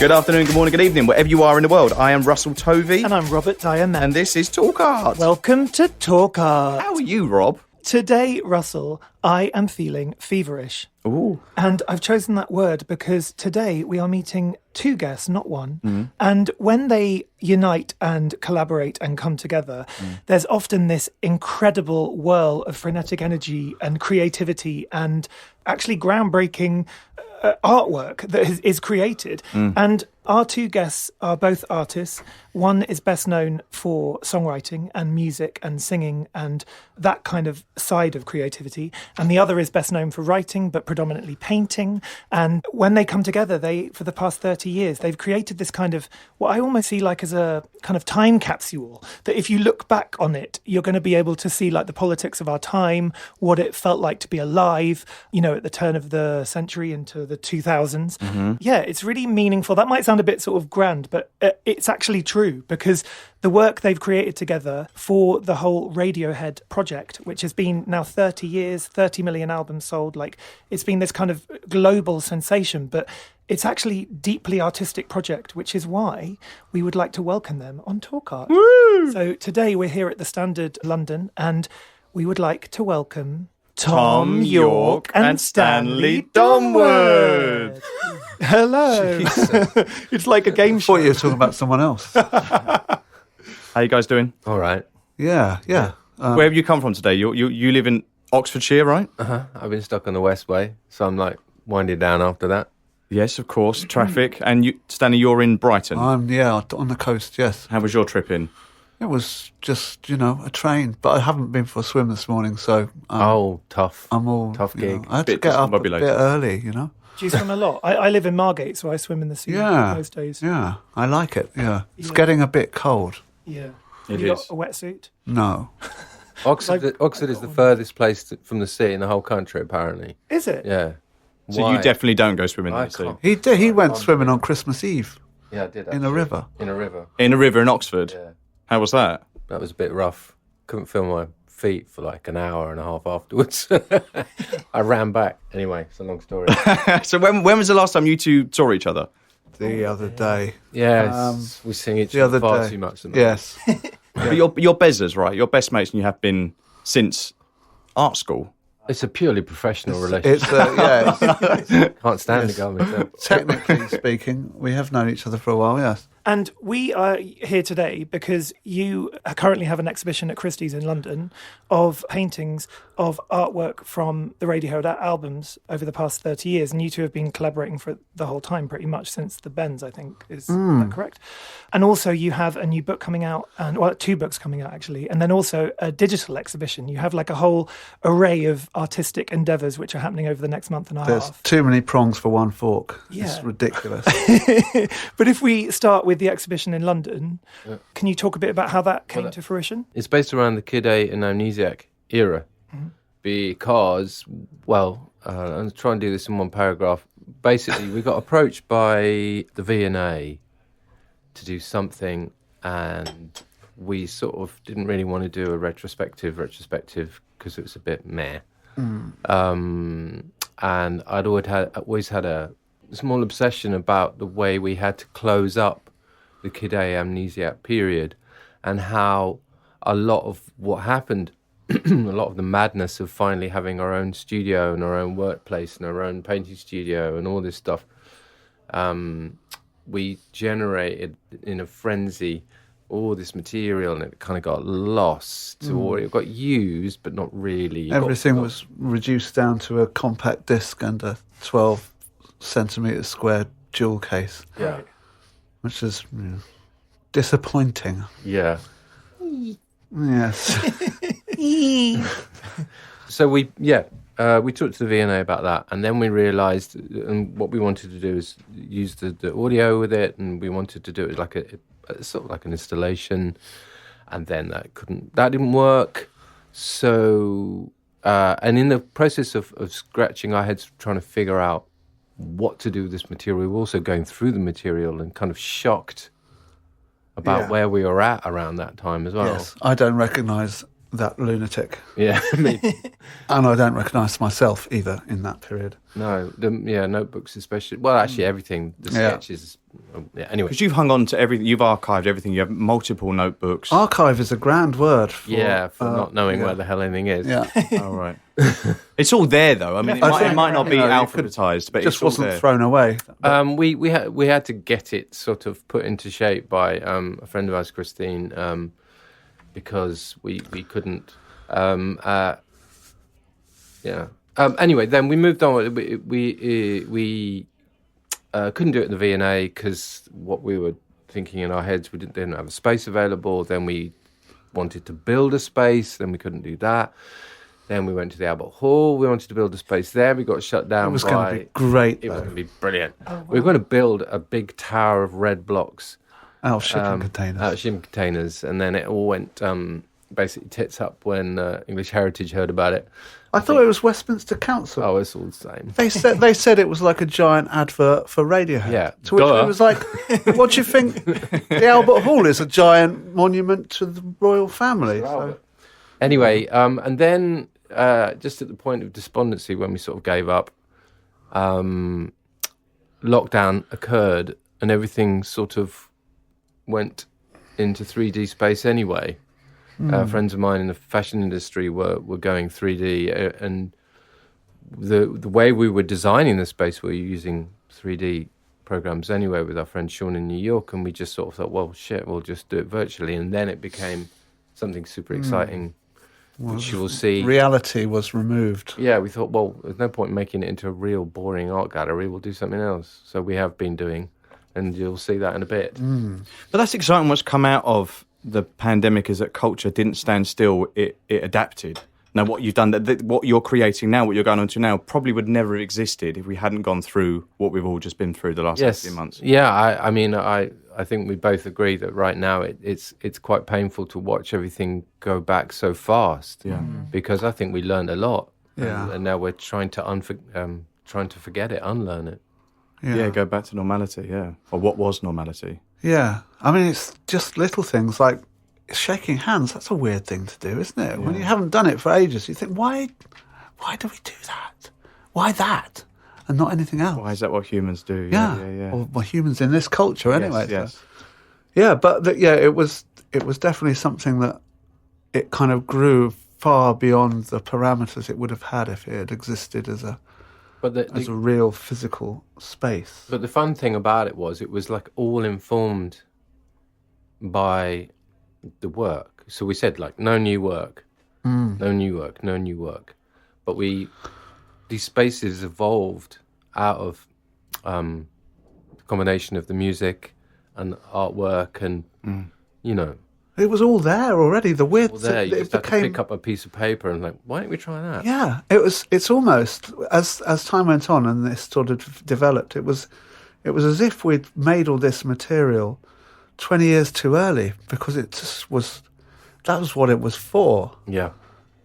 Good afternoon, good morning, good evening, wherever you are in the world. I am Russell Tovey. And I'm Robert Diament. And this is Talk Art. Welcome to Talk Art. How are you, Rob? Today, Russell, I am feeling feverish. Ooh. And I've chosen that word because today we are meeting two guests, not one. And when they unite and collaborate and come together, there's often this incredible whirl of frenetic energy and creativity and actually groundbreaking artwork that is created. And our two guests are both artists. One is best known for songwriting and music and singing and that kind of side of creativity. And the other is best known for writing, but predominantly painting. And when they come together, for the past 30 years, they've created this kind of, what I almost see like as a kind of time capsule, that if you look back on it, you're going to be able to see like the politics of our time, what it felt like to be alive, at the turn of the century into the 2000s. Yeah, it's really meaningful. That might sound a bit sort of grand, but it's actually true because the work they've created together for the whole Radiohead project, which has been now 30 years, 30 million albums sold, like it's been this kind of global sensation, but it's actually deeply artistic project, which is why we would like to welcome them on Talk Art. Woo! So today we're here at the Standard London and we would like to welcome Thom, Yorke and Stanley Donwood. Hello. It's like a game show. I thought you were talking about someone else. How you guys doing? All right. Yeah. Where have you come from today? You live in Oxfordshire, right? I've been stuck on the Westway, so I'm like winding down after that. Yes, of course. Traffic. And Stanley, you're in Brighton. On the coast, yes. How was your trip in? It was just, a train, but I haven't been for a swim this morning, so... tough. I'm all... Tough gig. I had to get up a bit early, Do you swim a lot? I live in Margate, so I swim in the sea most days. Yeah, I like it, yeah. It's getting a bit cold. Yeah. It you is. got a wetsuit? No. Oxford is the furthest place from the sea in the whole country, apparently. Is it? Yeah. So you definitely don't go swimming in the sea? He did. He went swimming on Christmas Eve. Yeah, I did, actually. In a river. In a river. In a river in Oxford? Yeah. How was that? That was a bit rough. Couldn't feel my feet for like an hour and a half afterwards. I ran back. Anyway, it's a long story. So when was the last time you two saw each other? The other day. Yeah, we sing each other far too much. Yes. But you're bezzers, right? You're best mates and you have been since art school. It's a purely professional relationship. Can't stand to go myself. Technically speaking, we have known each other for a while, yes. And we are here today because you currently have an exhibition at Christie's in London of paintings of artwork from the Radiohead albums over the past 30 years. And you two have been collaborating for the whole time, pretty much since the Bends, I think. Is that correct? And also you have a new book coming out, two books coming out, actually. And then also a digital exhibition. You have like a whole array of artistic endeavours which are happening over the next month and a There's half. too many prongs for one fork. Yeah. It's ridiculous. But if we start with the exhibition in London, can you talk a bit about how that came to fruition? It's based around the Kid A Amnesiac era because, I'll try and do this in one paragraph. Basically, we got approached by the V&A to do something and we sort of didn't really want to do a retrospective because it was a bit meh. And I'd always had a small obsession about the way we had to close up the Kid A Amnesiac period and how a lot of what happened, a lot of the madness of finally having our own studio and our own workplace and our own painting studio and all this stuff, we generated in a frenzy all this material and it kind of got lost or it got used but not really. Everything was reduced down to a compact disc and a 12 centimetre square jewel case. Yeah. Which is disappointing. Yeah. Yes. So we talked to the V&A about that, and then we realised, and what we wanted to do is use the audio with it, and we wanted to do it like a sort of like an installation, and then that didn't work. So, and in the process of scratching our heads trying to figure out what to do with this material, we were also going through the material and kind of shocked about where we were at around that time as well. Yes, I don't recognise that lunatic. Yeah, me. And I don't recognise myself either in that period. No, notebooks especially. Well, actually everything, the sketches Anyway. Because you've hung on to everything, you've archived everything. You have multiple notebooks. Archive is a grand word. For, not knowing where the hell anything is. Yeah. Oh, right. It's all there, though. I mean, it might not be alphabetized, but just it's all wasn't there. thrown away. We had to get it sort of put into shape by a friend of ours, Christine, because we couldn't. Anyway, then we moved on. We couldn't do it in the V&A because what we were thinking in our heads, we didn't have a space available. Then we wanted to build a space. Then we couldn't do that. Then we went to the Albert Hall. We wanted to build a space there. We got shut down. It was going to be great. It was going to be brilliant. Oh, wow. We were going to build a big tower of red blocks. Out of shipping containers. Out of shipping containers. And then it all went basically tits up when English Heritage heard about it. I thought it was Westminster Council. Oh, it's all the same. They said it was like a giant advert for Radiohead. Yeah. To which it was like, what do you think? The Albert Hall is a giant monument to the royal family. So. Anyway, and then just at the point of despondency when we sort of gave up, lockdown occurred and everything sort of went into 3D space anyway. Friends of mine in the fashion industry were going 3D, and the way we were designing the space, we were using 3D programs anyway with our friend Sean in New York, and we just sort of thought, well, shit, we'll just do it virtually, and then it became something super exciting, which you will see. Reality was removed. Yeah, we thought, well, there's no point in making it into a real boring art gallery. We'll do something else. So we have been doing, and you'll see that in a bit. But that's exciting. What's come out of the pandemic is that culture didn't stand still, it adapted. Now what you've done, what you're creating now, what you're going on to now, probably would never have existed if we hadn't gone through what we've all just been through the last 18 months. Yeah, I mean, I think we both agree that right now it's quite painful to watch everything go back so fast. Yeah. Because I think we learned a lot. Yeah. And now we're trying to forget it, unlearn it. Yeah, go back to normality, yeah. Or what was normality. Yeah. I mean, it's just little things like shaking hands. That's a weird thing to do, isn't it? Yeah. When you haven't done it for ages, you think, why do we do that? Why that? And not anything else? Why is that what humans do? Yeah. Or humans in this culture anyway. Yes. So. Yeah, but it was definitely something that it kind of grew far beyond the parameters it would have had if it had existed as a real physical space. But the fun thing about it was like all informed by the work. So we said like no new work, no new work, no new work. But these spaces evolved out of the combination of the music and the artwork and it was all there already. The weird thing, you just had to pick up a piece of paper and like, why don't we try that? Yeah, it's almost as time went on and this sort of developed. It was as if we'd made all this material 20 years too early because it just was. That was what it was for. Yeah,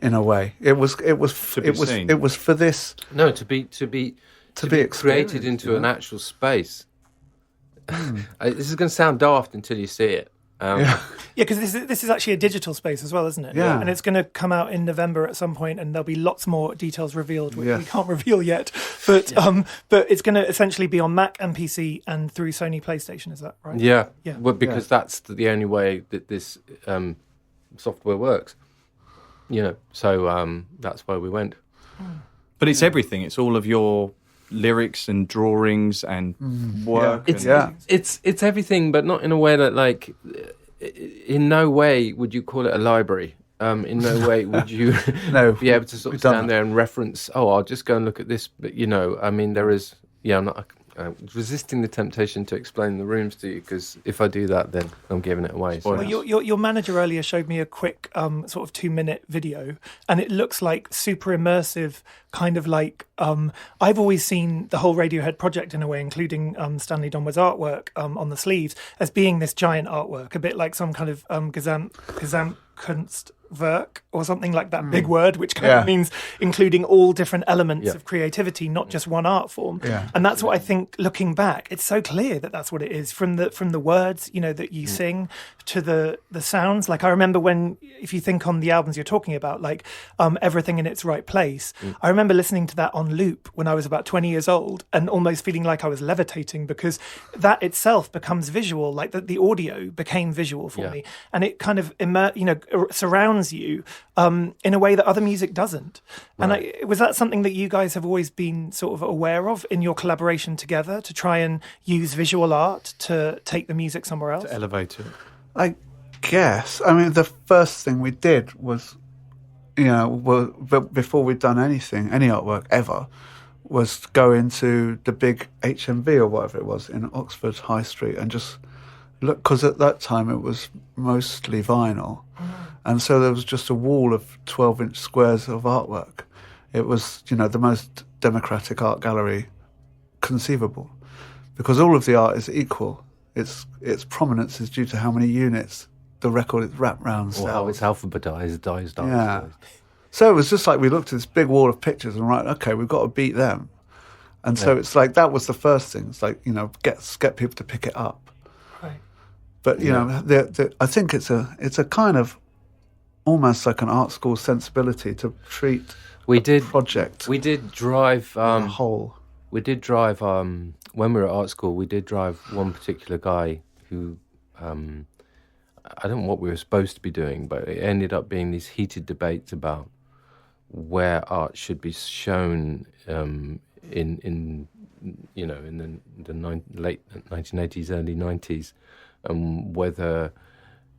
in a way, it was for this. No, to be created into an actual space. This is going to sound daft until you see it. Because this is actually a digital space as well, isn't it? Yeah. And it's going to come out in November at some point, and there'll be lots more details revealed, which we can't reveal yet. But but it's going to essentially be on Mac and PC and through Sony PlayStation. Is that right? Yeah. Well, because that's the only way that this software works. So that's why we went. But it's everything. It's all of your lyrics and drawings and work. It's everything, but not in a way that like. In no way would you call it a library. In no way would you be able to sort of stand there and reference. Oh, I'll just go and look at this. But I mean, there is. Yeah, I'm not resisting the temptation to explain the rooms to you because if I do that, then I'm giving it away. So. Well, your manager earlier showed me a quick sort of 2-minute video, and it looks like super immersive, kind of like I've always seen the whole Radiohead project in a way, including Stanley Donwood's artwork on the sleeves, as being this giant artwork, a bit like some kind of Kunstwerk or something like that big word, which kind of means including all different elements of creativity, not just one art form. Yeah. And that's what I think, looking back, it's so clear that that's what it is, from the words, you know, that you sing, to the sounds. Like, I remember when, if you think on the albums you're talking about, like Everything in Its Right Place, I remember listening to that on loop when I was about 20 years old and almost feeling like I was levitating, because that itself becomes visual. Like the audio became visual for me, and it kind of surrounds you in a way that other music doesn't. Right. And was that something that you guys have always been sort of aware of in your collaboration together, to try and use visual art to take the music somewhere else? To elevate it. I guess. I mean, the first thing we did was, before we'd done any artwork ever, was go into the big HMV or whatever it was in Oxford High Street and just look, because at that time it was mostly vinyl. And so there was just a wall of 12-inch squares of artwork. It was, the most democratic art gallery conceivable, because all of the art is equal. Its prominence is due to how many units the record is wrapped round. Or how it's alphabetized. Yeah. So it was just like we looked at this big wall of pictures and okay, we've got to beat them. And so it's like that was the first thing. It's like, get people to pick it up. Right. But I think it's a kind of almost like an art school sensibility to treat project. We did drive a whole. We did drive when we were at art school. We did drive one particular guy who I don't know what we were supposed to be doing, but it ended up being these heated debates about where art should be shown in the late 1980s, early 90s, and whether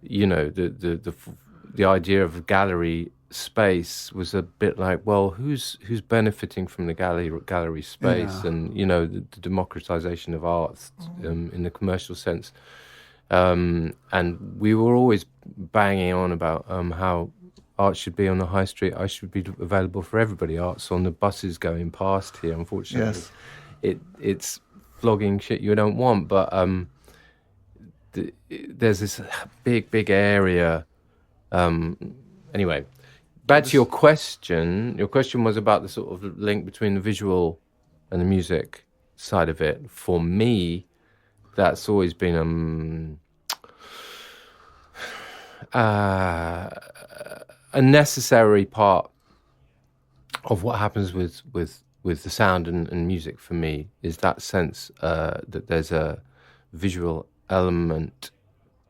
the idea of a gallery space was a bit like, well, who's benefiting from the gallery space, and the democratization of art in the commercial sense. And we were always banging on about how art should be on the high street. Art should be available for everybody. Art's on the buses going past here. Unfortunately, it's flogging shit you don't want. But there's this big area. Anyway, back to your question. Your question was about the sort of link between the visual and the music side of it. For me, that's always been a necessary part of what happens with the sound and music for me, is that sense that there's a visual element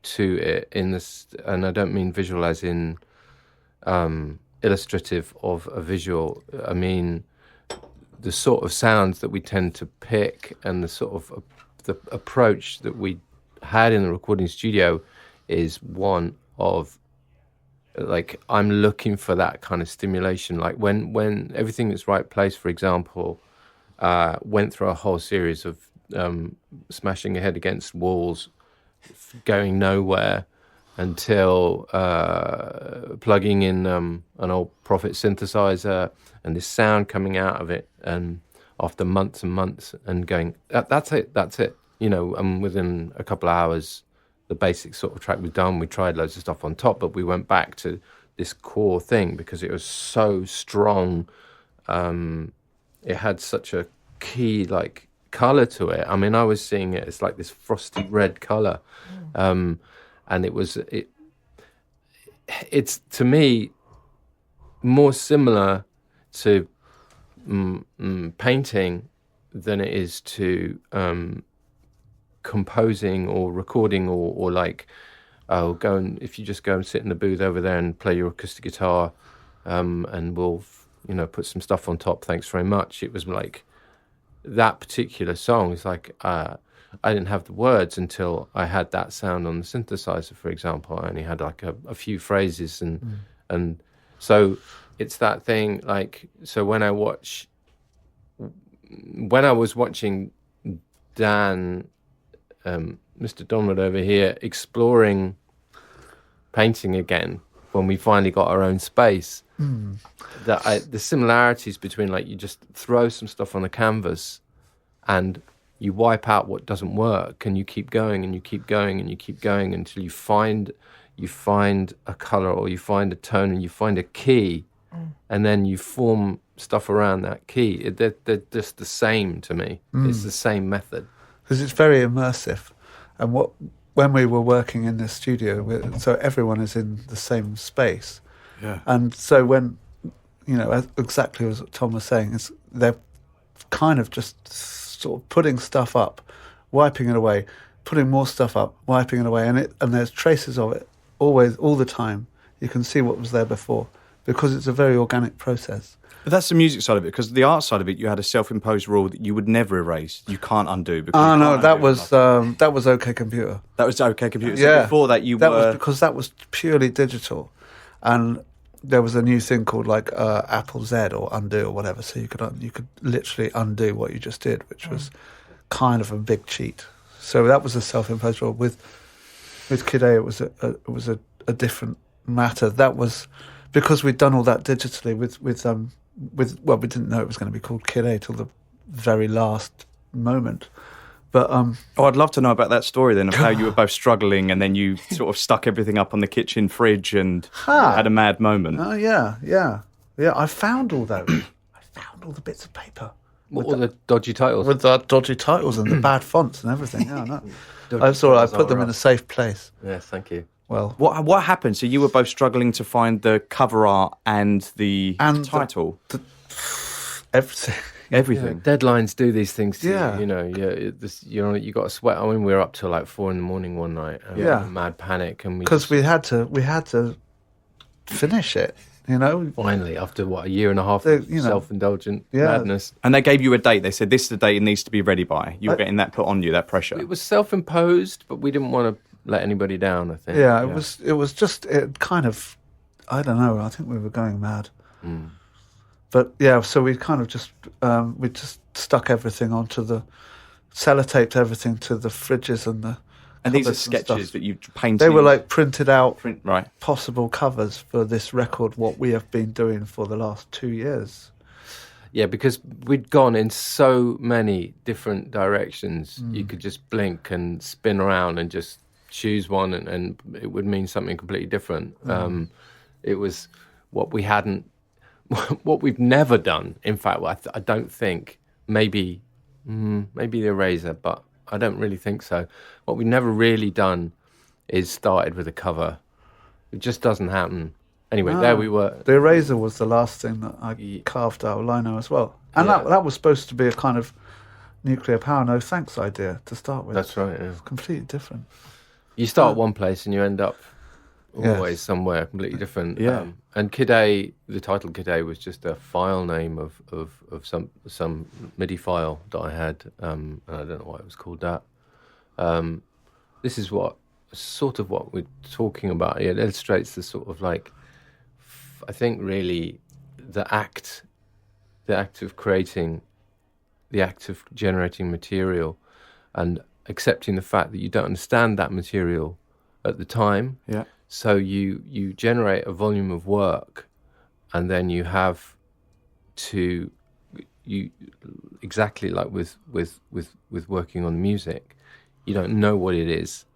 to it in this, and I don't mean visual as in illustrative of a visual. I mean the sort of sounds that we tend to pick and the sort of the approach that we had in the recording studio is one of, like, I'm looking for that kind of stimulation. Like when Everything That's Right Place, for example, went through a whole series of smashing your head against walls, going nowhere, until plugging in an old Prophet synthesizer and this sound coming out of it, and after months and months, and going, that's it. And within a couple of hours, the basic sort of track was done. We tried loads of stuff on top, but we went back to this core thing because it was so strong. It had such a key, like, color to it. I mean, I was seeing it as like this frosty red color. And it's to me more similar to painting than it is to composing or recording or like, if you just go and sit in the booth over there and play your acoustic guitar, and we'll put some stuff on top, thanks very much. It was like that particular song is like, I didn't have the words until I had that sound on the synthesizer, for example. I only had like a few phrases, and so it's that thing. Like, so when I was watching Dan, Mr. Donwood over here, exploring painting again, when we finally got our own space, the similarities between, like, you just throw some stuff on a canvas and you wipe out what doesn't work, and you keep going and you keep going and you keep going until you find you find a color or you find a tone and you find a key, and then you form stuff around that key. They're just the same to me. It's the same method. Because it's very immersive. And when we were working in the studio, so everyone is in the same space. Yeah. And so when, exactly as Thom was saying, is they're kind of just sort of putting stuff up, wiping it away, putting more stuff up, wiping it away, and there's traces of it always, all the time. You can see what was there before, because it's a very organic process. But that's the music side of it, because the art side of it, you had a self-imposed rule that you would never erase. You can't undo. That was OK Computer. That was OK Computer. So Yeah. before that, was because that was purely digital, and there was a new thing called like Apple Z or undo or whatever. So you could literally undo what you just did, which was kind of a big cheat. So that was a self-imposed rule. With Kid A, it was a different matter. That was because we'd done all that digitally with we didn't know it was going to be called Kid A till the very last moment. But I'd love to know about that story then, of how you were both struggling and then you sort of stuck everything up on the kitchen fridge and had a mad moment. Oh yeah. I found all those. I found all the bits of paper. All the dodgy titles. With the dodgy titles and the bad fonts and everything. Yeah, no. I saw. I put them in a safe place. Yes, thank you. Well, What happened? So you were both struggling to find the cover art and the title? Everything. Everything. Yeah, deadlines do these things to Yeah. you. You got to sweat. I mean, we were up till like 4 a.m. one night. And Yeah. mad panic, and Because we had to finish it. Finally, after a year and a half The- of self-indulgent Yeah. madness. And they gave you a date. They said, this is the date it needs to be ready by. You were getting that put on you, that pressure. It was self-imposed, but we didn't want to let anybody down, I think. Yeah, it was just it kind of. I don't know. I think we were going mad. But yeah, so we kind of just we just stuck everything onto the sellotaped everything to the fridges and the. And these are cupboards and sketches stuff. that you painted. They were like printed out right. possible covers for this record. What we have been doing for the last 2 years. Yeah, because we'd gone in so many different directions. You could just blink and spin around and just choose one, and it would mean something completely different. It was what we hadn't, what we've never done. In fact, I don't think, maybe the Eraser, but I don't really think so. What we've never really done is started with a cover. It just doesn't happen. Anyway, there we were. The Eraser was the last thing that I carved out of lino as well. And that was supposed to be a kind of nuclear power no thanks idea to start with. That's right, yeah. It's completely different. You start one place and you end up always somewhere completely different. Yeah. And Kid A, the title Kid A was just a file name of some MIDI file that I had, and I don't know why it was called that. This is what we're talking about. It illustrates the sort of like, I think really the act of creating, the act of generating material and accepting the fact that you don't understand that material at the time. Yeah. So you generate a volume of work, and then you have to exactly like with working on music, you don't know what it is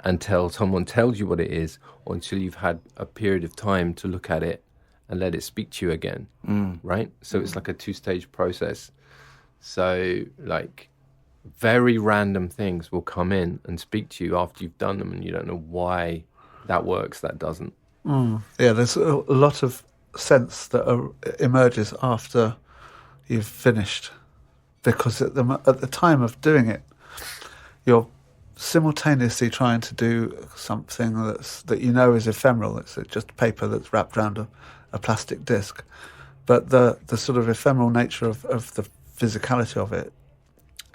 until someone tells you what it is, or until you've had a period of time to look at it and let it speak to you again. Right? So it's like a 2-stage process. So like very random things will come in and speak to you after you've done them, and you don't know why that works, that doesn't. Yeah, there's a lot of sense that emerges after you've finished, because at the time of doing it, you're simultaneously trying to do something that you know is ephemeral. It's just paper that's wrapped around a plastic disc, but the sort of ephemeral nature of the physicality of it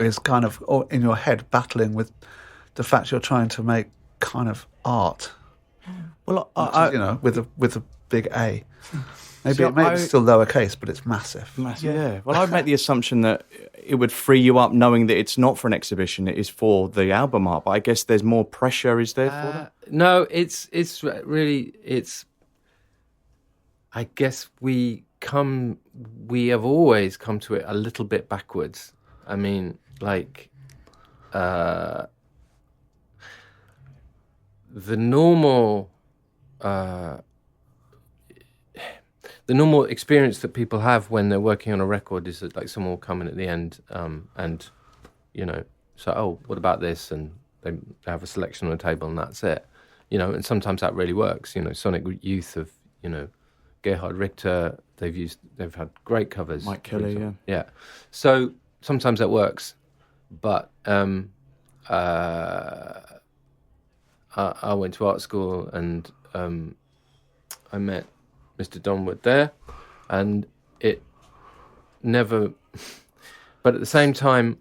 is kind of in your head battling with the fact you're trying to make kind of art. Well, with a big A. Maybe So it's still lowercase, but it's massive. Yeah. Well, I'd make the assumption that it would free you up knowing that it's not for an exhibition, it is for the album art. But I guess there's more pressure, is there, for that? No, it's really, I guess we have always come to it a little bit backwards. I mean, like, the normal the normal experience that people have when they're working on a record is that like someone will come in at the end and, you know, say, oh, what about this? And they have a selection on the table and that's it. You know, and sometimes that really works. You know, Sonic Youth have, you know, Gerhard Richter, they've had great covers. Mike Kelly, yeah. Yeah. So sometimes that works. But I went to art school and I met Mr. Donwood there, and it never... But at the same time,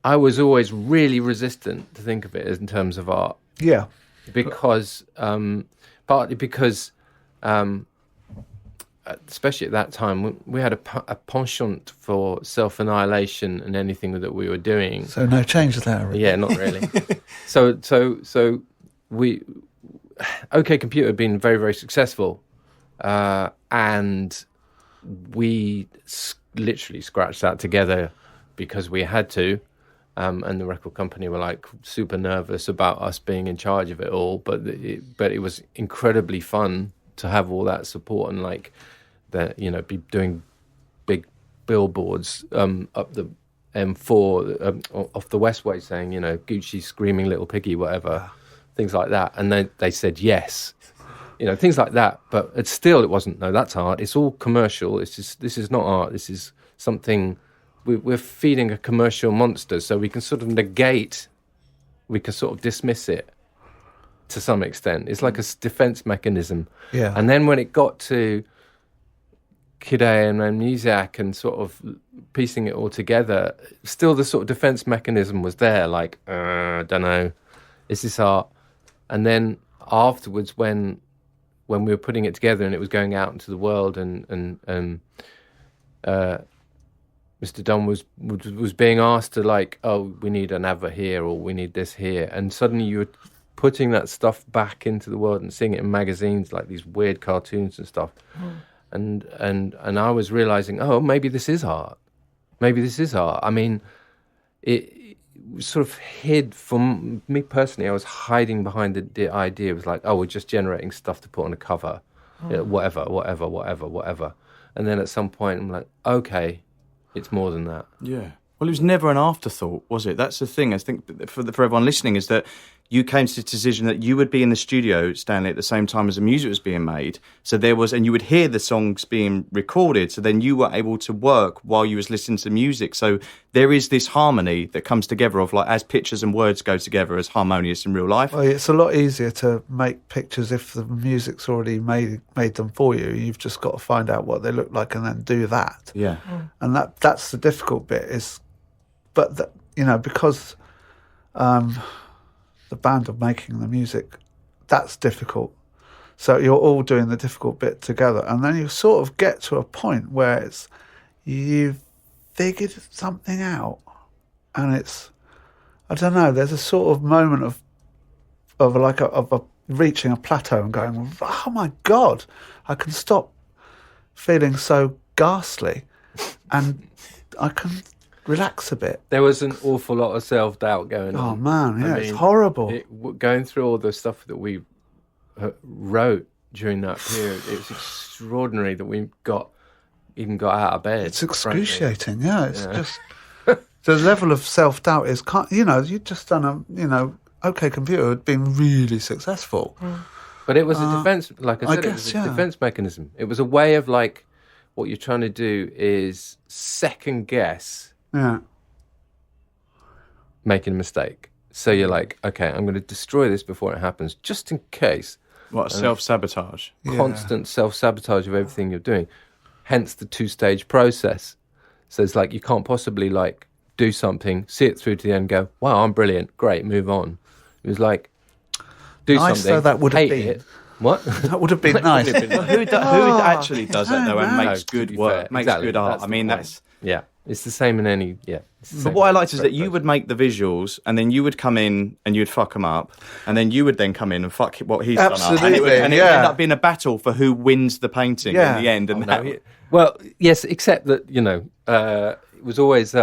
I was always really resistant to think of it as in terms of art. Yeah. Because, partly because, especially at that time, we had a penchant for self-annihilation and anything that we were doing. So no change there. Really. Yeah, not really. So we... OK Computer had been very, very successful, and we literally scratched that together because we had to, and the record company were like super nervous about us being in charge of it all. But it was incredibly fun to have all that support and like that, you know, be doing big billboards up the M4 off the Westway saying, you know, Gucci screaming little piggy, whatever. Things like that, and they said yes, you know, things like that. But it wasn't. No, that's art. It's all commercial. This is not art. This is something we're feeding a commercial monster. So we can sort of dismiss it to some extent. It's like a defense mechanism. Yeah. And then when it got to Kid A and Amnesiac and sort of piecing it all together, still the sort of defense mechanism was there. Like, I don't know, is this art? And then afterwards, when we were putting it together and it was going out into the world, and Mr. Dunn was being asked to like, oh, we need an advert here or we need this here, and suddenly you were putting that stuff back into the world and seeing it in magazines like these weird cartoons and stuff, and I was realizing, oh, maybe this is art. Maybe this is art. I mean, it sort of hid from me personally. I was hiding behind the idea. It was like, oh, we're just generating stuff to put on a cover, whatever. And then at some point, I'm like, okay, it's more than that. Yeah. Well, it was never an afterthought, was it? That's the thing. I think for everyone listening is that you came to the decision that you would be in the studio, Stanley, at the same time as the music was being made. So and you would hear the songs being recorded. So then you were able to work while you was listening to the music. So there is this harmony that comes together of like, as pictures and words go together as harmonious in real life. Well, it's a lot easier to make pictures if the music's already made them for you. You've just got to find out what they look like and then do that. Yeah. And that's the difficult bit because the band of making the music, that's difficult. So you're all doing the difficult bit together, and then you sort of get to a point where you've figured something out, and it's, I don't know, there's a sort of moment of reaching a plateau and going, oh my God, I can stop feeling so ghastly, and I can relax a bit. There was an awful lot of self-doubt going on. Oh man, yeah, it's horrible. Going through all the stuff that we wrote during that period, it was extraordinary that we even got out of bed. It's excruciating, yeah. It's just the level of self-doubt is, you'd just done OK Computer had been really successful. But it was a defense, like I said, it was a defense mechanism. It was a way of like, what you're trying to do is second guess making a mistake. So you're like, okay, I'm going to destroy this before it happens, just in case. What, self-sabotage? Constant self-sabotage of everything you're doing. Hence the two-stage process. So it's like, you can't possibly like do something, see it through to the end, go, wow, I'm brilliant, great, move on. It was like, do nice, something, though, that would have been. It. What? That would have been nice. Who actually does that though and makes good work, makes good art? I mean, that's... Yeah, it's the same in any... Yeah. But what I liked is that you would make the visuals and then you would come in and you'd fuck them up and then you would then come in and fuck what he's done up. And it would end up being a battle for who wins the painting in the end. And well, yes, except that, it was always...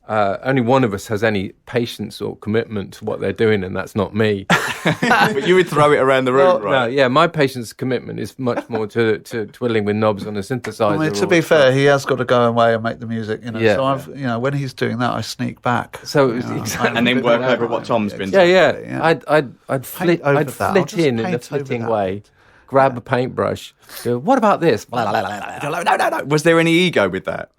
only one of us has any patience or commitment to what they're doing, and that's not me. But you would throw it around the room, right? No, yeah, my patience commitment is much more to twiddling with knobs on a synthesizer. I mean, to be fair, he has got to go away and make the music, Yeah. So I've, when he's doing that, I sneak back. So it was exactly, And then work over what Tom's been yeah, doing. yeah. I'd flit over that. I'll flit just in a paint over flitting that. way, grab a paintbrush. Go, what about this? Blah, blah, blah, blah, blah. No. Was there any ego with that?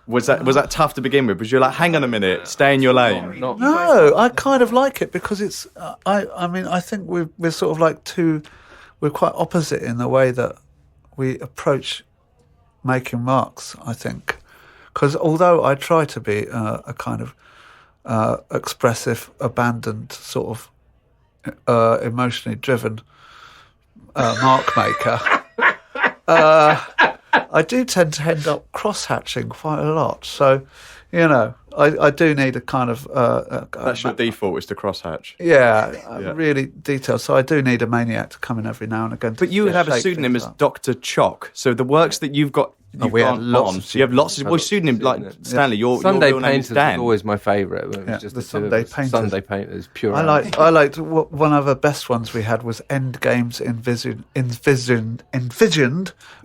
Was that tough to begin with? Was you like, hang on a minute, stay in your lane? No, I kind of like it because it's. I mean, I think we're sort of like we're quite opposite in the way that we approach making marks. I think because although I try to be a kind of expressive, abandoned, sort of emotionally driven mark maker. I do tend to end up cross-hatching quite a lot. So, I do need a kind of... That's your default, is to crosshatch. Really detailed. So I do need a maniac to come in every now and again. But you would have a pseudonym as Dr. Chalk. So the works that you've got... we have lots of so you have lots of... Well, pseudonym, like Stanley, your Sunday real name is Painters Dan. was always my favourite. It was just the the two of Sunday us. Painters. Sunday Painters, pure. I liked one of the best ones we had was End Games envisioned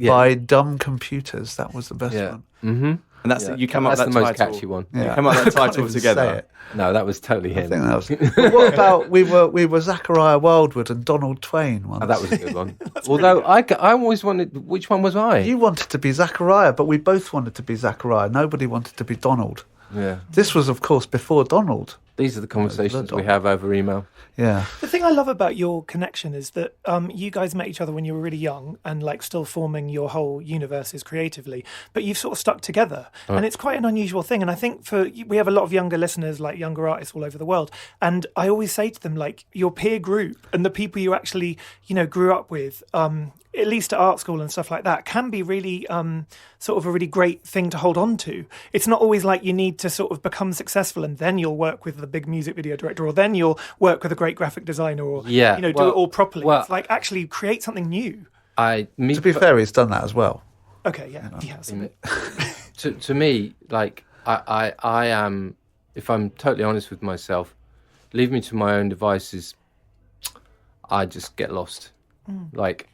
by dumb computers. That was the best one. Mm-hmm. And that's you come up with That's that the most title. catchy one. You come up with that I can't title even together. say it. No, that was totally I him. think that was. But what about we were Zachariah Wildwood and Donald Twain once? Oh, that was a good one. Although I always wanted. Which one was I? You wanted to be Zachariah, but we both wanted to be Zachariah. Nobody wanted to be Donald. Yeah. This was, of course, before Donald. These are the conversations Donald. we have over email. Yeah. The thing I love about your connection is that you guys met each other when you were really young and like still forming your whole universes creatively, but you've sort of stuck together. And it's quite an unusual thing. And I think we have a lot of younger listeners, like younger artists all over the world. And I always say to them, like, your peer group and the people you actually, grew up with, at least at art school and stuff like that, can be really sort of a really great thing to hold on to. It's not always like you need to sort of become successful and then you'll work with the big music video director or then you'll work with a great graphic designer or do it all properly. It's like actually create something new. To be fair, he's done that as well. Okay, yeah, he has a bit. To me, like I am, if I'm totally honest with myself, leave me to my own devices, I just get lost. Like,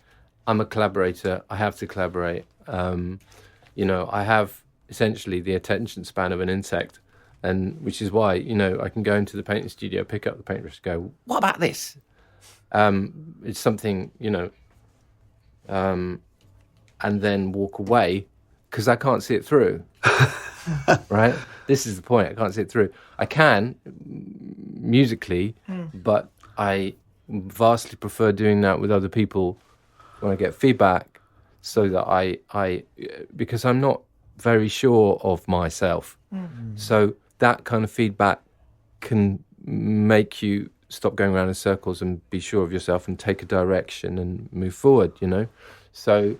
I'm a collaborator. I have to collaborate. I have essentially the attention span of an insect, and which is why I can go into the painting studio, pick up the paintbrush, go, "What about this?" It's something and then walk away because I can't see it through. Right? This is the point. I can't see it through. I can musically, but I vastly prefer doing that with other people when I get feedback, so that I because I'm not very sure of myself. So that kind of feedback can make you stop going around in circles and be sure of yourself and take a direction and move forward, So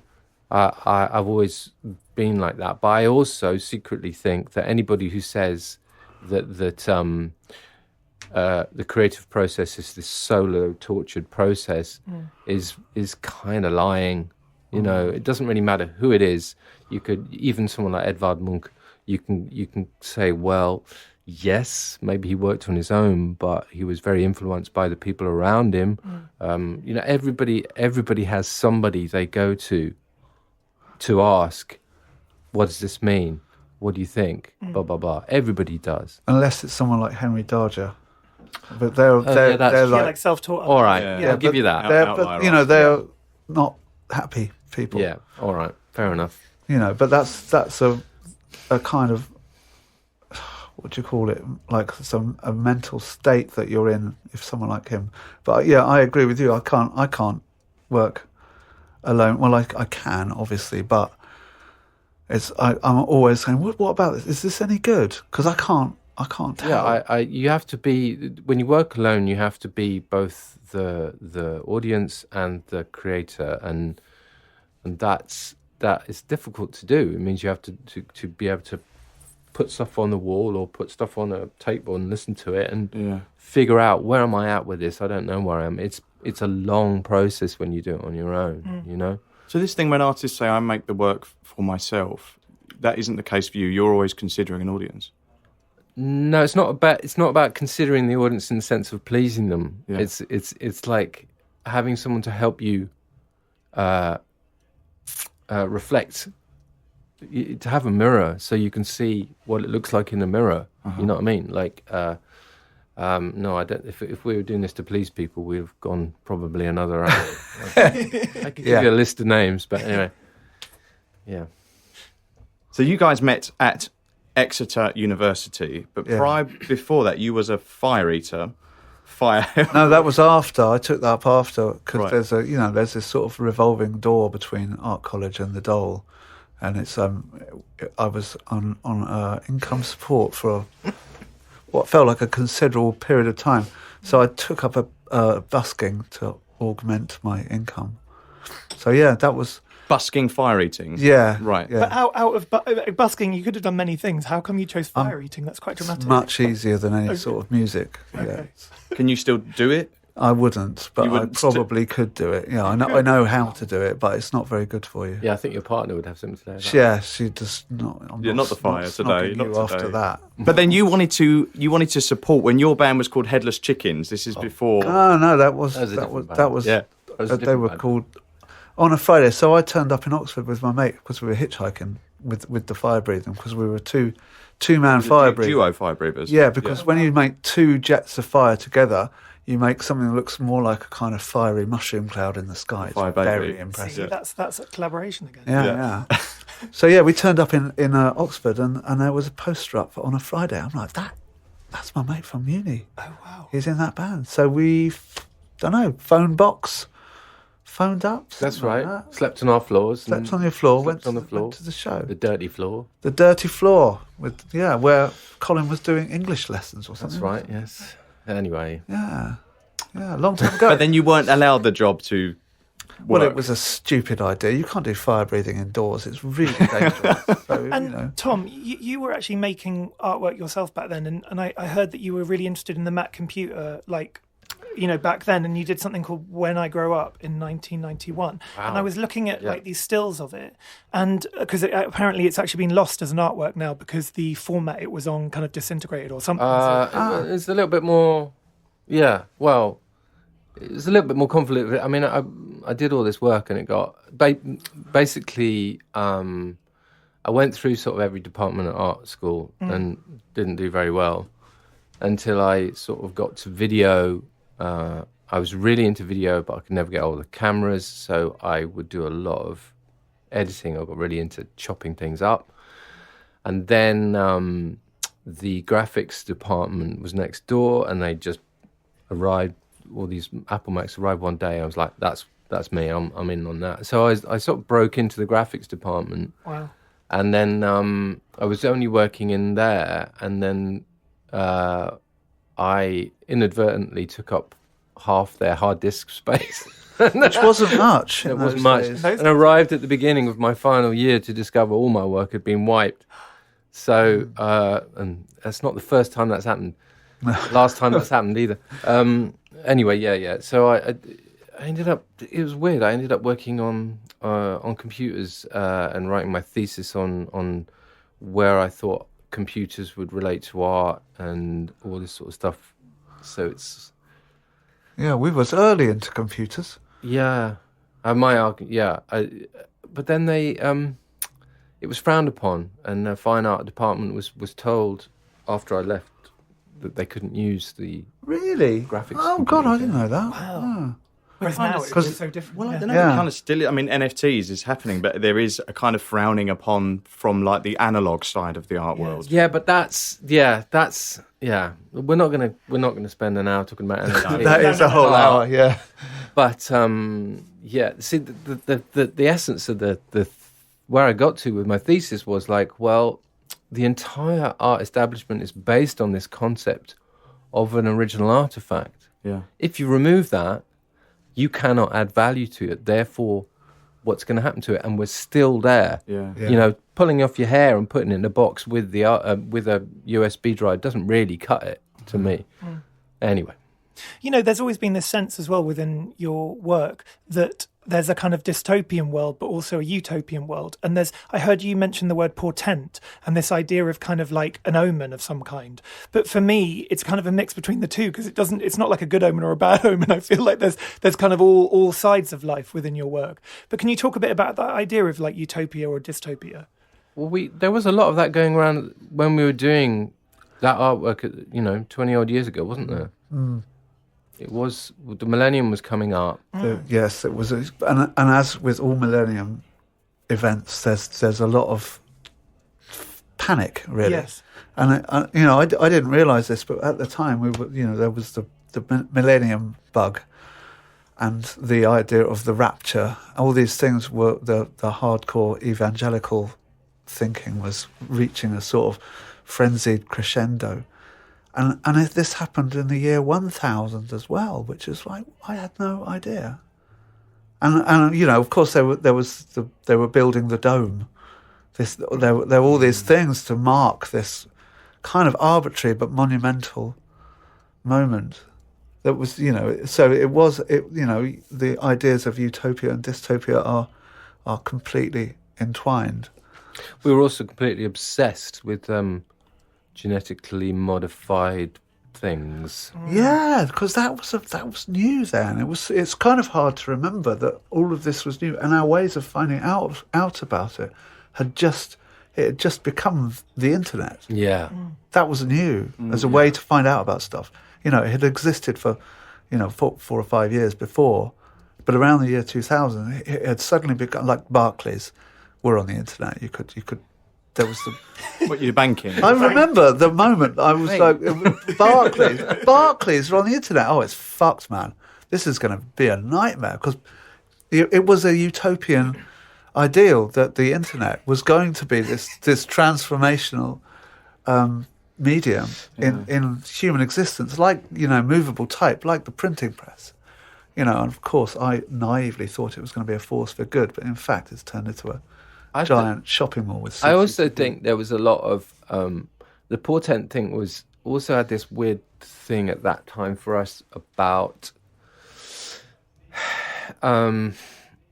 I've always been like that. But I also secretly think that anybody who says that the creative process is this solo tortured process is kind of lying. It doesn't really matter who it is. You could, even someone like Edvard Munch, you can say, well, yes, maybe he worked on his own, but he was very influenced by the people around him. Everybody has somebody they go to ask, what does this mean? What do you think? Blah blah blah. Everybody does, unless it's someone like Henry Darger. But they're like self-taught. All right, Yeah. I'll give you that. They're not happy people. Yeah, all right, fair enough. But that's a kind of, what do you call it? Like a mental state that you're in. If someone like him, but yeah, I agree with you. I can't work alone. Well, I can obviously, but I'm always saying, what about this? Is this any good? Because I can't tell. Yeah, you have to be, when you work alone, you have to be both the audience and the creator, and that is difficult to do. It means you have to be able to put stuff on the wall or put stuff on a table and listen to it and figure out, where am I at with this? I don't know where I am. It's a long process when you do it on your own, So this thing when artists say, I make the work for myself, that isn't the case for you. You're always considering an audience. No, it's not about considering the audience in the sense of pleasing them. Yeah. It's like having someone to help you reflect, to have a mirror so you can see what it looks like in the mirror. You know what I mean? Like, no, I don't. If we were doing this to please people, we'd have gone probably another hour. I could give you a list of names, but anyway, yeah. So you guys met at Exeter University, but before that, you was a fire eater. No, that was after. I took that up after because Right. there's this sort of revolving door between Art College and the Dole, and it's I was on income support for what felt like a considerable period of time, so I took up a busking to augment my income. So yeah, that was. Busking fire eating. Yeah. Right. Yeah. But out of busking, you could have done many things. How come you chose fire eating? That's quite dramatic. Much easier than any sort of music. Okay. Yeah. Can you still do it? I wouldn't, but You wouldn't I probably could do it. Yeah, I know how to do it, but it's not very good for you. Yeah, I think your partner would have something to say about that. Yeah, she does not. I'm Not the fire today, snogging not you today. after that. But then you wanted to support when your band was called Headless Chickens. This is before. Oh no, that was That was a that was different that was. Yeah. That was a They different were band. called on a Friday. So I turned up in Oxford with my mate because we were hitchhiking with the fire breathing because we were two-man fire breathing. Duo fire breathers. Yeah, because when you make two jets of fire together, you make something that looks more like a kind of fiery mushroom cloud in the sky. It's Fire baby. very See, impressive. that's a collaboration again. Yeah. So yeah, we turned up in Oxford and there was a poster up on a Friday. I'm like, that's my mate from uni. Oh wow. He's in that band. So we, phoned up. That's something right. like that. Slept on our floors. Slept on your floor. Slept on the floor. Went to the show. The dirty floor. The dirty floor where Colin was doing English lessons or That's something. right. Yes. Anyway. Yeah, a long time ago. But then you weren't allowed the job to Well, work. it was a stupid idea. You can't do fire breathing indoors. It's really dangerous. So, And Tom, you were actually making artwork yourself back then, and I heard that you were really interested in the Mac computer, back then, and you did something called When I Grow Up in 1991. Wow. And I was looking at these stills of it, and because apparently it's actually been lost as an artwork now because the format it was on kind of disintegrated or something. It's a little bit more. Yeah. Well, it's a little bit more convoluted. I mean, I did all this work and it got basically. I went through sort of every department at art school and didn't do very well until I sort of got to video. I was really into video, but I could never get hold of the cameras, so I would do a lot of editing. I got really into chopping things up. And then the graphics department was next door, and they just arrived. All these Apple Macs arrived one day. I was like, "That's me. I'm in on that." So I sort of broke into the graphics department. Wow. And then I was only working in there, and then I inadvertently took up half their hard disk space. which wasn't much. It in wasn't those much. days. And arrived at the beginning of my final year to discover all my work had been wiped. So, and that's not the first time that's happened. Last time that's happened either. Anyway, yeah. So I ended up. It was weird. I ended up working on computers and writing my thesis on where I thought computers would relate to art and all this sort of stuff. So it's We was early into computers. but then they it was frowned upon, and the fine art department was told after I left that they couldn't use the Really? graphics. Oh God, I computers. didn't know that. Wow. Whereas now it's Because- so different. Well, I yeah. don't know. Yeah. It kind of still. I mean, NFTs is happening, but there is a kind of frowning upon from like the analog side of the art world. Yeah, but that's We're not gonna spend an hour talking about NFTs. That is a whole hour. Yeah. But see, the essence of the where I got to with my thesis was like, well, the entire art establishment is based on this concept of an original artifact. Yeah. If you remove that, you cannot add value to it. Therefore, what's going to happen to it? And we're still there. Yeah. Yeah. Pulling off your hair and putting it in a box with with a USB drive doesn't really cut it to me. Anyway. There's always been this sense as well within your work that there's a kind of dystopian world, but also a utopian world. And I heard you mention the word portent and this idea of kind of like an omen of some kind. But for me, it's kind of a mix between the two, because it's not like a good omen or a bad omen. I feel like there's kind of all sides of life within your work. But can you talk a bit about that idea of like utopia or dystopia? Well, there was a lot of that going around when we were doing that artwork, 20 odd years ago, wasn't there? Mm. It was, the millennium was coming up. Yes, it was, and as with all millennium events, there's a lot of panic, really. Yes. And I didn't realise this, but at the time there was the millennium bug, and the idea of the rapture. All these things were the hardcore evangelical thinking was reaching a sort of frenzied crescendo. And this happened in the year 1000 as well, which is like, I had no idea. And of course they were building the dome. There were all these things to mark this kind of arbitrary but monumental moment. That was, so it was, the ideas of utopia and dystopia are completely entwined. We were also completely obsessed with genetically modified things. Yeah, because that was new then. It's kind of hard to remember that all of this was new, and our ways of finding out about it had just become the internet. Yeah, that was new as a way to find out about stuff. It had existed for 4 or 5 years before, but around the year 2000, it had suddenly become like Barclays were on the internet. You could. There was the. What, you're banking? I remember the moment I was like, Barclays are on the internet. Oh, it's fucked, man. This is going to be a nightmare, because it was a utopian ideal that the internet was going to be this transformational medium in human existence, like movable type, like the printing press. And of course, I naively thought it was going to be a force for good, but in fact, it's turned into a giant shopping mall with. I also think there was a lot of the portent thing was also had this weird thing at that time for us about a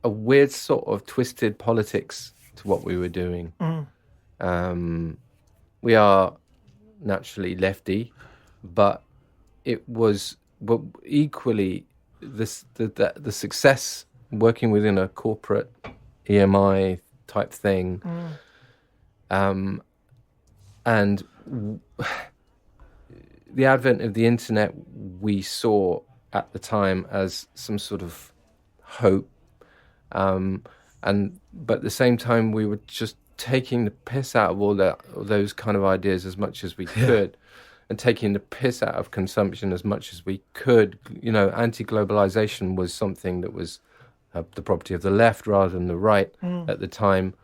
weird sort of twisted politics to what we were doing. We are naturally lefty, but it was equally the success working within a corporate EMI type thing, and the advent of the internet we saw at the time as some sort of hope, but at the same time we were just taking the piss out of all those kind of ideas as much as we could, and taking the piss out of consumption as much as we could. Anti-globalization was something that was the property of the left rather than the right at the time.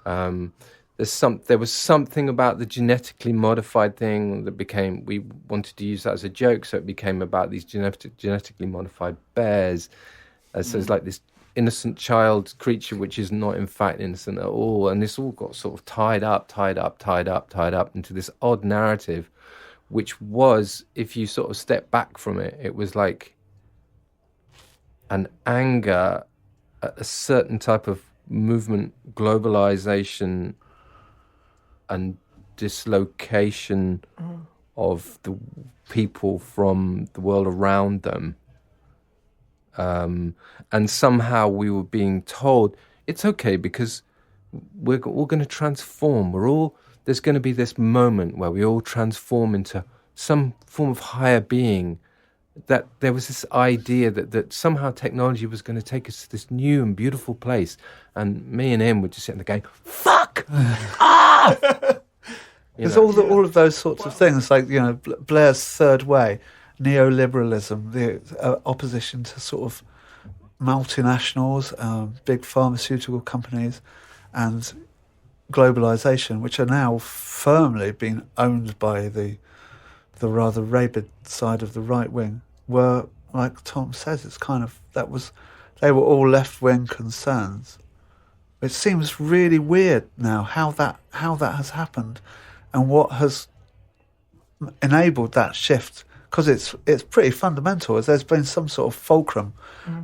There was something about the genetically modified thing that we wanted to use that as a joke, so it became about these genetically modified bears. So it's like this innocent child creature which is not in fact innocent at all, and this all got sort of tied up into this odd narrative, which was, if you sort of step back from it, it was like an anger at a certain type of movement, globalization and dislocation of the people from the world around them. And somehow we were being told it's okay because we're all going to transform. There's going to be this moment where we all transform into some form of higher being. That there was this idea that somehow technology was going to take us to this new and beautiful place, and me and him were just sitting there going, "Fuck!" There's all of those sorts of things, like Blair's third way, neoliberalism, the opposition to sort of multinationals, big pharmaceutical companies, and globalization, which are now firmly being owned by the rather rabid side of the right wing, were, like Thom says, it's kind of they were all left wing concerns. It seems really weird now how that has happened, and what has enabled that shift, because it's pretty fundamental. As there's been some sort of fulcrum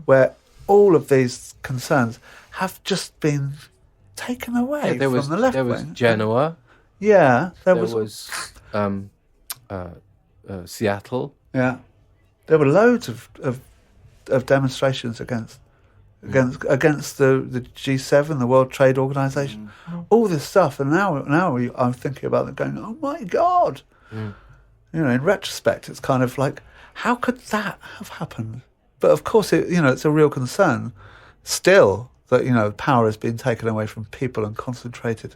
where all of these concerns have just been taken away there from was the left there was wing. Genoa. Yeah, There was Seattle. Yeah, there were loads of demonstrations against the G7, the World Trade Organization, all this stuff. And now I'm thinking about it, going, oh my God! You know, in retrospect, it's kind of like, how could that have happened? But of course, it's a real concern still that power has been taken away from people and concentrated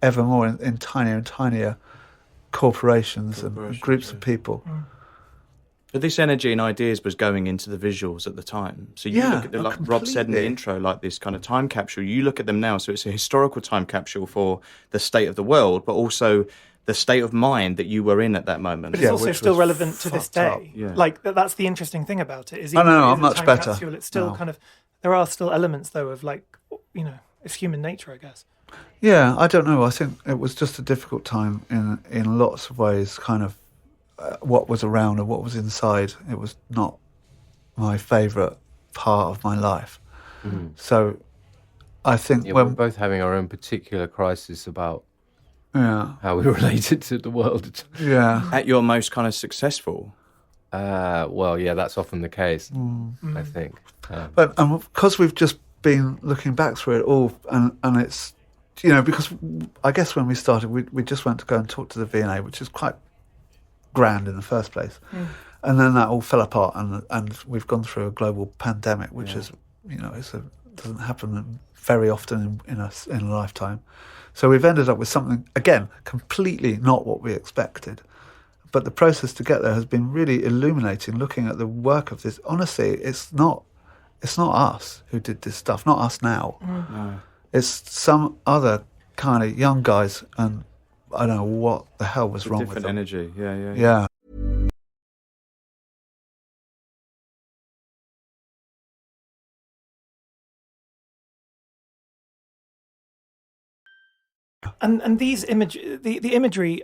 ever more in tinier and tinier corporations and groups of people. But this energy and ideas was going into the visuals at the time. So you look at them, like Rob said in the intro, like this kind of time capsule. You look at them now, so it's a historical time capsule for the state of the world, but also the state of mind that you were in at that moment. But it's also still relevant to this day. Yeah. Like, that's the interesting thing about it. Is I'm much better. Capsule, it's still kind of... There are still elements, though, of like, it's human nature, I guess. Yeah, I don't know. I think it was just a difficult time in lots of ways, kind of what was around and what was inside. It was not my favourite part of my life. So I think we're both having our own particular crisis about how we related to the world. Yeah. At your most kind of successful? That's often the case, I think. But because we've just been looking back through it all, and it's, because I guess when we started, we just went to go and talk to the V&A, which is quite grand in the first place. And then that all fell apart, and we've gone through a global pandemic, which is, doesn't happen very often in a lifetime. So we've ended up with something, again, completely not what we expected. But the process to get there has been really illuminating, looking at the work of this. Honestly, it's not us who did this stuff, not us now. No. It's some other kind of young guys, and I don't know what the hell was wrong with them. Different energy, yeah. Yeah. And these the imagery,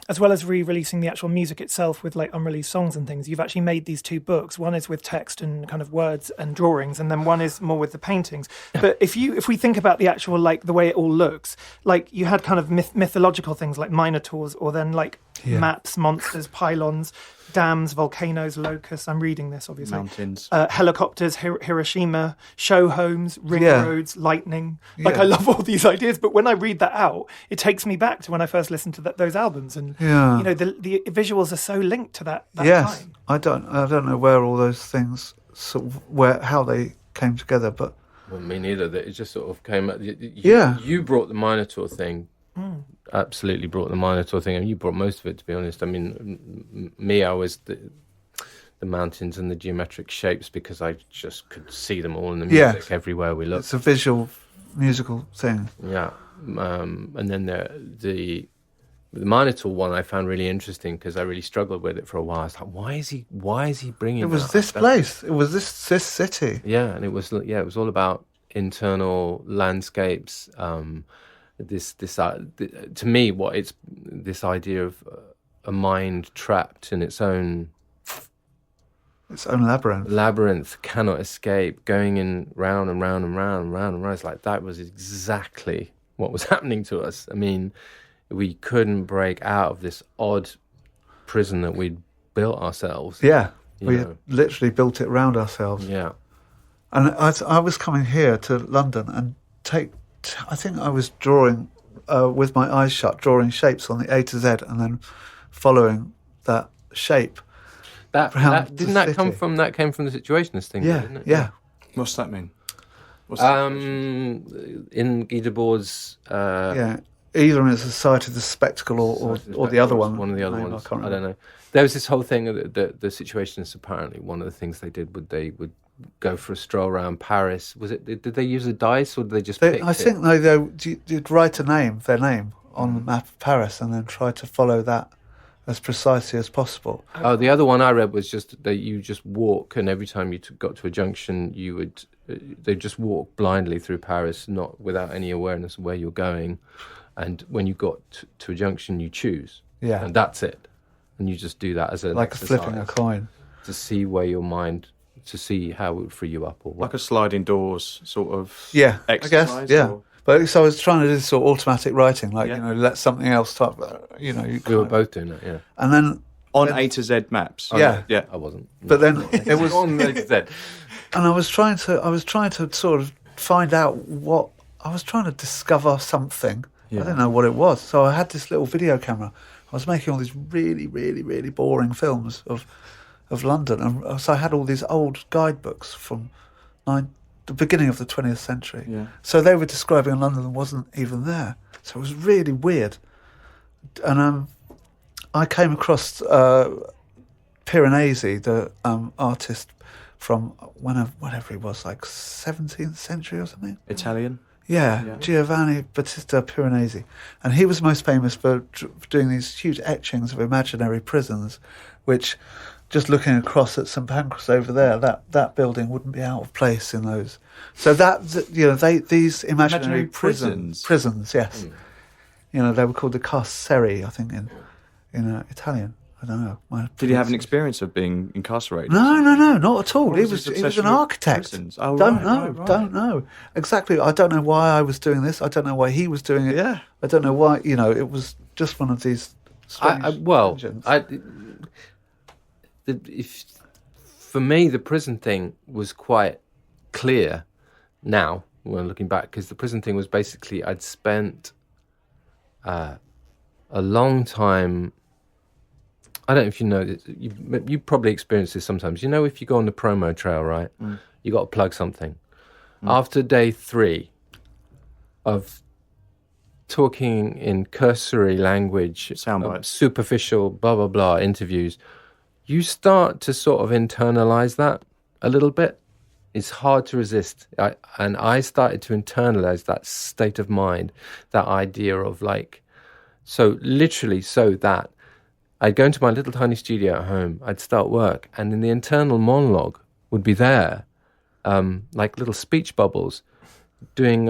as well as re-releasing the actual music itself with like unreleased songs and things, you've actually made these two books. One is with text and kind of words and drawings, and then one is more with the paintings. But if we think about the actual, like, the way it all looks, like, you had kind of mythological things like minotaurs, or then like maps, monsters, pylons, dams, volcanoes, locusts. I'm reading this, obviously. Mountains. Helicopters, Hiroshima, show homes, ring roads, lightning. Like, I love all these ideas, but when I read that out, it takes me back to when I first listened to those albums. And, the visuals are so linked to that time. I don't know where all those things, how they came together, but... Well, me neither. It just sort of came... You brought the Minotaur thing. Absolutely brought the Minotaur thing, and you brought most of it, to be honest. I mean, I was the mountains and the geometric shapes, because I just could see them all in the music everywhere we looked. It's a visual, musical thing. Yeah. And then the Minotaur one I found really interesting, because I really struggled with it for a while. I was like, why is he bringing it? Was this place. It was this city. Yeah, and it was all about internal landscapes. To me, what it's this idea of a mind trapped in its own labyrinth, cannot escape, going in round and round and round and round and round. It's like, that was exactly what was happening to us. I mean, we couldn't break out of this odd prison that we'd built ourselves. Yeah, we had literally built it around ourselves. Yeah. And I was coming here to London and I think I was drawing with my eyes shut, drawing shapes on the A to Z, and then following that shape. That came from the situationist thing, didn't it? Yeah. What's that mean? In Guy Debord's... either in Society of the Spectacle or the other one. One of the other ones. I don't know. There was this whole thing that the situationists, apparently, one of the things they did they would go for a stroll around Paris. Was it? Did they use a dice, or did they just pick? I think you'd write their name on the map of Paris, and then try to follow that as precisely as possible. Oh, the other one I read was just that you just walk, and every time you got to a junction, they just walk blindly through Paris, not without any awareness of where you're going. And when you got to a junction, you choose. Yeah. And that's it. And you just do that as an like exercise, flipping a coin, to see where your mind to see how it would free you up or what. Like a sliding doors sort of Yeah, exercise? I guess, yeah. Or? But so I was trying to do sort of automatic writing, like, Yeah. let something else type, you We were both doing that, yeah. And then, On A to Z maps? Yeah. Yeah. I wasn't. but then it was, On the Z. and I was trying to sort of find out I was trying to discover something. Yeah. I didn't know what it was. So I had this little video camera. I was making all these really, really, really boring films of London. And so I had all these old guidebooks from the beginning of the 20th century. Yeah. So they were describing London that wasn't even there. So it was really weird. And I came across Piranesi, the artist from whenever he was, like 17th century or something. Italian? Yeah, Giovanni Battista Piranesi. And he was most famous for doing these huge etchings of imaginary prisons, which, just looking across at St Pancras over there, that building wouldn't be out of place in those. So these imaginary prisons, yes. They were called the carceri, I think, in Italian. I don't know. Did he have an experience of being incarcerated? No, not at all. Or He was was his an obsession with architect. prisons? Oh, right. Don't know. Exactly. I don't know why I was doing this. I don't know why he was doing it. Yeah. I don't know why, it was just one of these strange tangents. For me, the prison thing was quite clear now when looking back, because the prison thing was basically I'd spent a long time. I don't know if you know this. You probably experience this sometimes. If you go on the promo trail, right? You got to plug something. After day 3 of talking in cursory language, Soundbites. Superficial, blah, blah, blah, interviews, you start to sort of internalize that a little bit. It's hard to resist. I started to internalize that state of mind, that idea of that I'd go into my little tiny studio at home, I'd start work, and in the internal monologue would be there, like little speech bubbles, doing,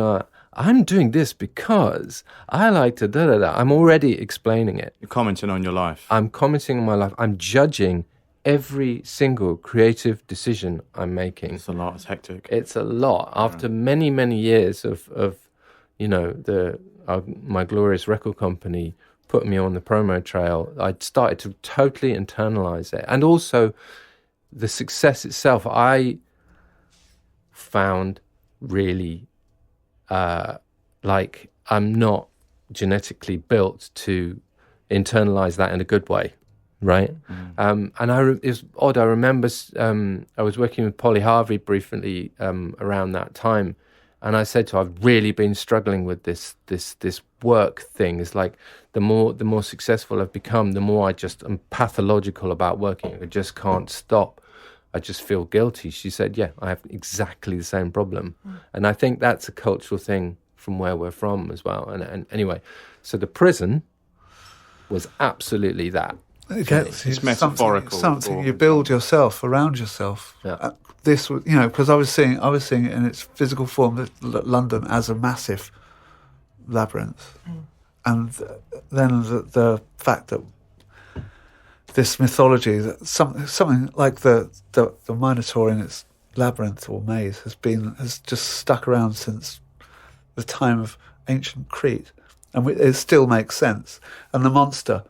I'm doing this because I like to da-da-da. I'm already explaining it. You're commenting on your life. I'm commenting on my life. I'm judging every single creative decision I'm making. It's a lot. It's hectic. It's a lot. After many, many years of my glorious record company put me on the promo trail, I started to totally internalize it. And also the success itself, I found really I'm not genetically built to internalize that in a good way, right? And it was odd. I remember I was working with Polly Harvey briefly around that time, and I said to her, I've really been struggling with this work thing. It's like the more successful I've become, the more I just am pathological about working. I just can't stop. I just feel guilty. She said, yeah, I have exactly the same problem. And I think that's a cultural thing from where we're from as well. And anyway, so the prison was absolutely that. It's metaphorical. Something you build yourself around yourself. Yeah. This was, because I was seeing it in its physical form, London as a massive labyrinth, and then the fact that this mythology, that something like the Minotaur in its labyrinth or maze has just stuck around since the time of ancient Crete, and it still makes sense. And the monster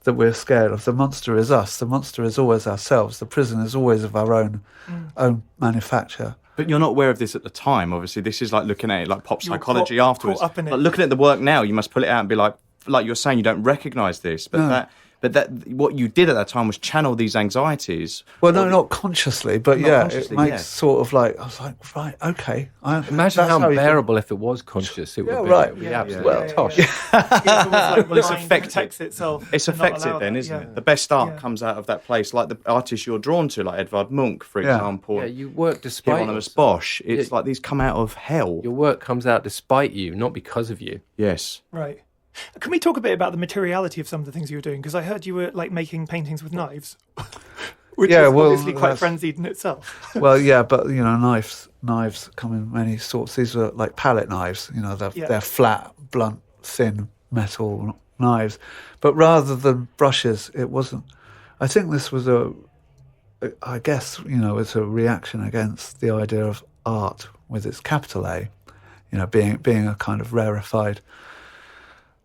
that we're scared of, the monster is us. The monster is always ourselves. The prison is always of our own manufacture. But you're not aware of this at the time. Obviously, this is like looking at it like pop psychology afterwards. Caught up in it. But looking at the work now, you must pull it out and be like you're saying, you don't recognise this, but that what you did at that time was channel these anxieties. Well, no, not consciously, but it consciously, makes sort of like, I was like, right, okay. Imagine how unbearable if it was conscious. It would be. right. It would be Yeah, absolutely tosh. It's affected. itself. It's affected then, isn't it? The best art comes out of that place, like the artists you're drawn to, like Edvard Munch, for example. Yeah, you work despite Hieronymus yourself. Bosch. It's like these come out of hell. Your work comes out despite you, not because of you. Yes. Right. Can we talk a bit about the materiality of some of the things you were doing? Because I heard you were like making paintings with knives, which is obviously quite frenzied in itself. Well, yeah, but knives come in many sorts. These are like palette knives. They're flat, blunt, thin metal knives. But rather than brushes, it wasn't. I think this was I guess, it's a reaction against the idea of art with its capital A, being a kind of rarefied,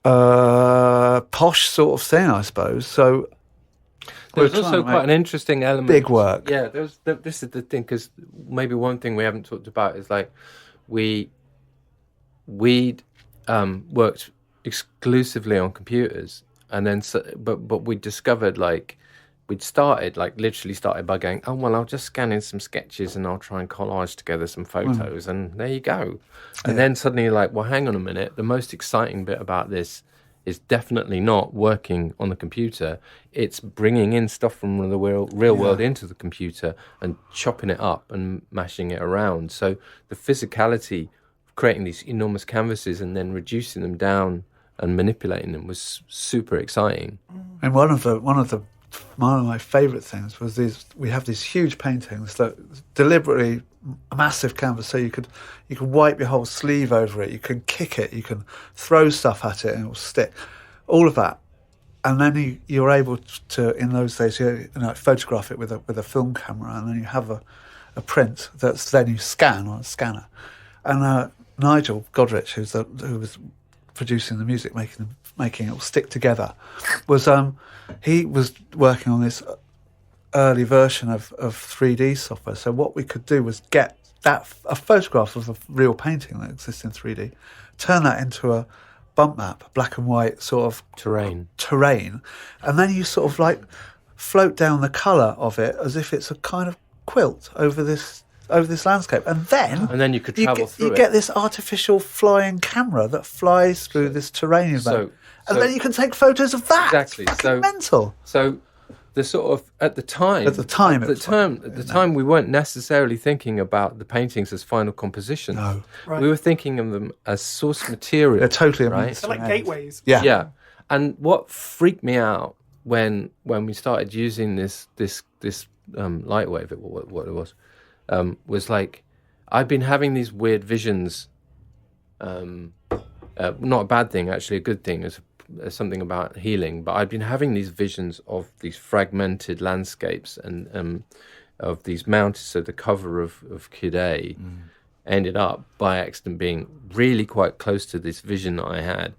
posh sort of thing, I suppose. So there was also quite an interesting element. Big work. Yeah, this is the thing, because maybe one thing we haven't talked about is like we'd worked exclusively on computers, and then but we discovered literally started by going, oh well, I'll just scan in some sketches and I'll try and collage together some photos, and there you go. And then suddenly you're like, well, hang on a minute, the most exciting bit about this is definitely not working on the computer. It's bringing in stuff from the real world into the computer and chopping it up and mashing it around. So the physicality of creating these enormous canvases and then reducing them down and manipulating them was super exciting. And one of my favourite things was we have these huge paintings that deliberately a massive canvas, so you could wipe your whole sleeve over it, you can kick it, you can throw stuff at it and it will stick, all of that. And then you're able to, in those days, photograph it with a film camera, and then you have a print that's then you scan on a scanner. And Nigel Godrich, who was producing the music, making it all stick together, he was working on this early version of 3D software. So what we could do was get a photograph of a real painting that exists in 3D, turn that into a bump map, black and white sort of terrain, and then you sort of like float down the colour of it as if it's a kind of quilt over this landscape, and then you could travel through it. You get this artificial flying camera that flies through this terrain, and then you can take photos of that. Exactly, it's fucking mental. So the sort of at the time we weren't necessarily thinking about the paintings as final compositions. No, right. We were thinking of them as source material. They're totally right. So like gateways. Yeah. And what freaked me out when we started using this light wave, what it was like I'd been having these weird visions. Not a bad thing, actually, a good thing. It's something about healing. But I'd been having these visions of these fragmented landscapes and of these mountains. So the cover of Kid A ended up by accident being really quite close to this vision that I had.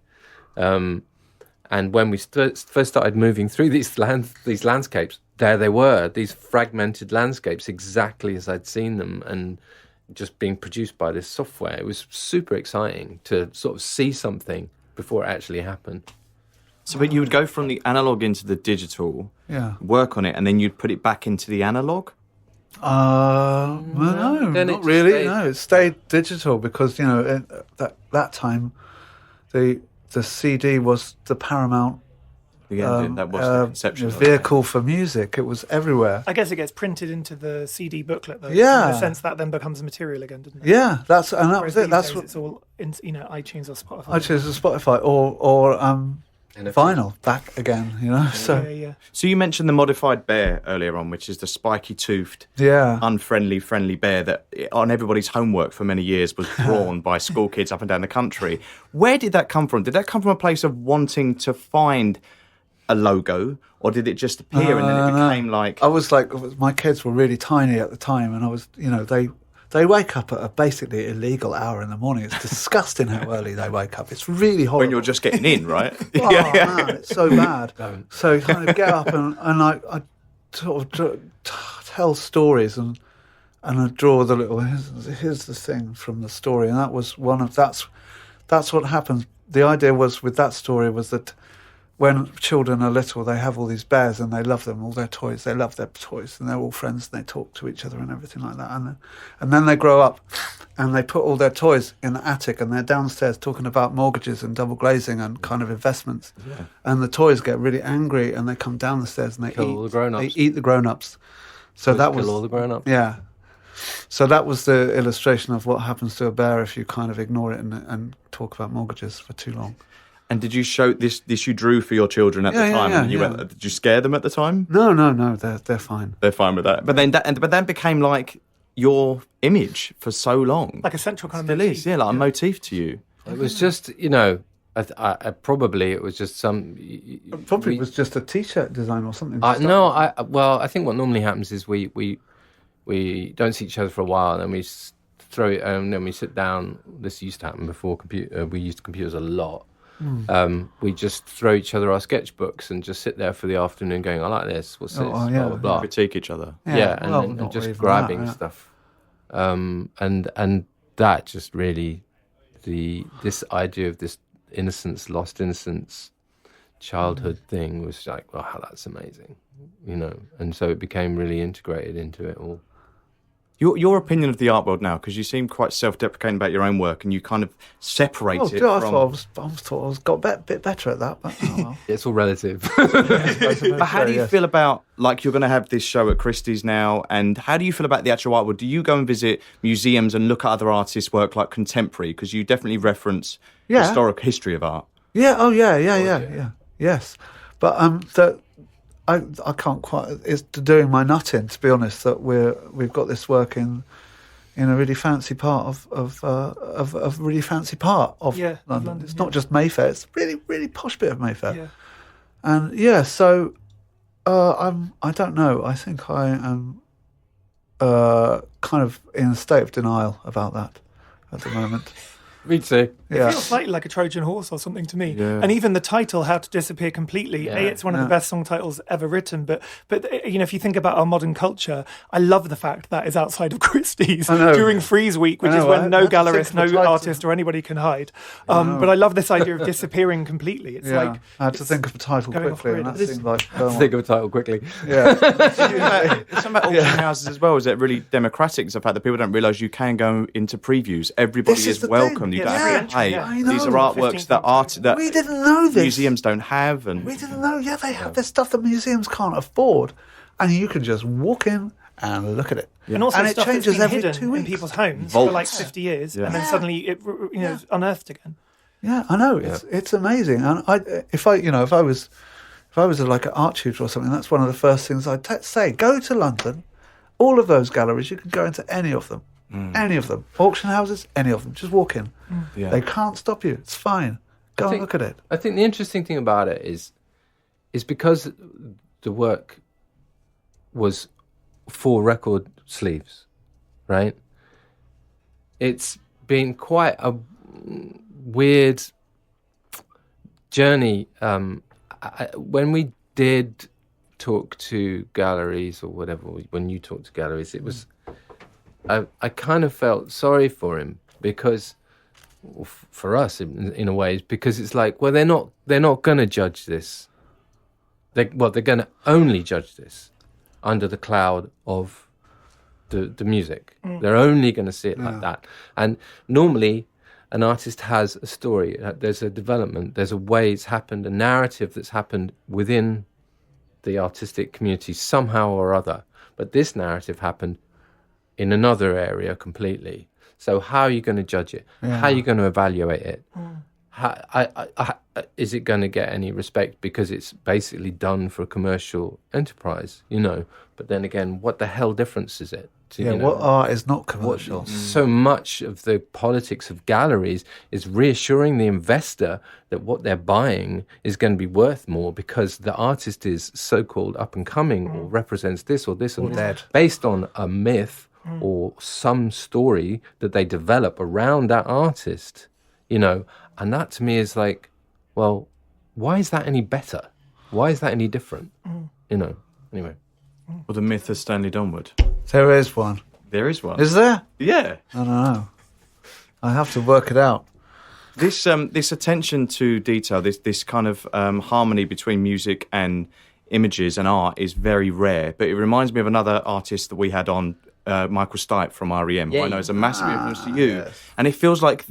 And when we first started moving through these landscapes, there they were, these fragmented landscapes, exactly as I'd seen them, and just being produced by this software. It was super exciting to sort of see something before it actually happened. So, but you would go from the analog into the digital, work on it, and then you'd put it back into the analog? No, not really. No, it stayed digital because, at that time, the CD was the paramount that was the conception vehicle for music. It was everywhere. I guess it gets printed into the CD booklet, though. Yeah. In the sense that then becomes material again, doesn't it? Yeah, that was it. That's what it's all in, iTunes or Spotify. iTunes or Spotify or vinyl back again. So you mentioned the modified bear earlier on, which is the spiky-toothed, friendly bear that on everybody's homework for many years was drawn by school kids up and down the country. Where did that come from? Did that come from a place of wanting to find a logo, or did it just appear and then it became like... I was like, my kids were really tiny at the time, and I was, they wake up at a basically illegal hour in the morning. It's disgusting how early they wake up. It's really horrible. When you're just getting in, right? Man, it's so bad. So you kind of get up and I sort of tell stories and I draw the little, here's the thing from the story, and that was that's what happens. The idea was with that story was that when children are little, they have all these bears and they love them, all their toys. They love their toys and they're all friends and they talk to each other and everything like that. And then they grow up and they put all their toys in the attic and they're downstairs talking about mortgages and double glazing and kind of investments. Yeah. And the toys get really angry and they come down the stairs and they kill all the grown-ups. They eat the grown-ups. So that was all the grown-ups. Yeah. So that was the illustration of what happens to a bear if you kind of ignore it and talk about mortgages for too long. And did you show this you drew for your children at the time? Did you scare them at the time? No, they're fine. They're fine with that. But then that became like your image for so long. Like a central kind of motif. Still is, like a motif to you. It was just, Probably it was just some. Probably it was just a T-shirt design or something. No, I think what normally happens is we don't see each other for a while, and then we throw it, and then we sit down. This used to happen before we used computers a lot. We just throw each other our sketchbooks and just sit there for the afternoon, going, "I like this. What's this?" Blah, blah, blah. Critique each other. And just grabbing stuff, and that just really this idea of this innocence, lost innocence, childhood thing was like, wow, that's amazing, and so it became really integrated into it all. Your opinion of the art world now, because you seem quite self-deprecating about your own work, and you kind of separate it from... I thought I got a bit better at that, but oh well. It's all relative. But how do you feel about, like, you're going to have this show at Christie's now, and how do you feel about the actual art world? Do you go and visit museums and look at other artists' work, like contemporary? Because you definitely reference historic history of art. Yeah, yes. But I can't quite. It's doing my nut in, to be honest. That we've got this work in a really fancy part of really fancy part of London. It's not just Mayfair. It's a really really posh bit of Mayfair. Yeah. And so I don't know. I think I am kind of in a state of denial about that at the moment. Me too. It feels slightly like a Trojan horse or something to me. Yeah. And even the title, How to Disappear Completely, it's one of the best song titles ever written. But if you think about our modern culture, I love the fact that is outside of Christie's during Freeze Week, which is when no gallerist, no artist or anybody can hide. But I love this idea of disappearing completely. It's like... I had to think of a title quickly, and that seemed like... think of a title quickly. Yeah. It's something about auction houses as well. Is it really democratic? It's the fact that people don't realise you can go into previews. Everybody is welcome. You don't have to pay. These are artworks that we didn't know this. Museums don't have, and we didn't know. Yeah, they have this stuff that museums can't afford, and you can just walk in and look at it. Yeah. And also, and it stuff changes that's been every hidden 2 weeks in people's homes Vaults. for like 50 years, and then suddenly it unearthed again. Yeah, I know. It's amazing. And if I was like an art tutor or something, that's one of the first things I'd say. Go to London, all of those galleries. You can go into any of them. Any of them. Auction houses, any of them. Just walk in. Yeah. They can't stop you. It's fine. Go and look at it. I think the interesting thing about it is because the work was 4 record sleeves, right? It's been quite a weird journey. When we did talk to galleries or whatever, when you talk to galleries, it was... I kind of felt sorry for him because, for us in a way, because it's like, well, they're not going to judge this. They're going to only judge this under the cloud of the music. They're only going to see it like that. And normally, an artist has a story. There's a development. There's a way it's happened, a narrative that's happened within the artistic community somehow or other. But this narrative happened in another area completely. So how are you going to judge it? Yeah. How are you going to evaluate it? Is it going to get any respect because it's basically done for a commercial enterprise, But then again, what the hell difference is it? What art is not commercial? So much of the politics of galleries is reassuring the investor that what they're buying is going to be worth more because the artist is so-called up and coming or represents this or this or that, based on a myth or some story that they develop around that artist, and that to me is like, well, why is that any better? Why is that any different? Anyway. Well, the myth of Stanley Donwood. There is one. There is one. Is there? Yeah. I don't know. I have to work it out. This attention to detail, this kind of harmony between music and images and art is very rare. But it reminds me of another artist that we had on, Michael Stipe from REM, who I know is a massive influence to you. Yes. And it feels like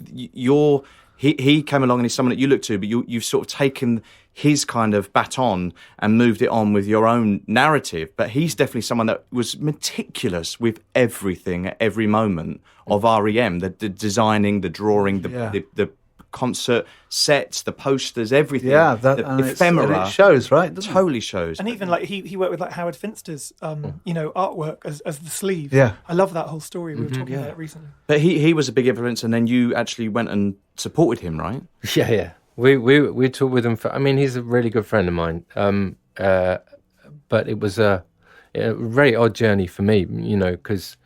he came along and he's someone that you look to, but you've sort of taken his kind of baton and moved it on with your own narrative. But he's definitely someone that was meticulous with everything at every moment of REM, the designing, the drawing, the concert sets, the posters, everything. Yeah, the ephemera. It shows, right? Totally shows. And even like he worked with like Howard Finster's artwork as the sleeve. Yeah. I love that whole story. We were talking about it recently. But he was a big influence, and then you actually went and supported him, right? Yeah. We toured with him I mean, he's a really good friend of mine. But it was a very odd journey for me, because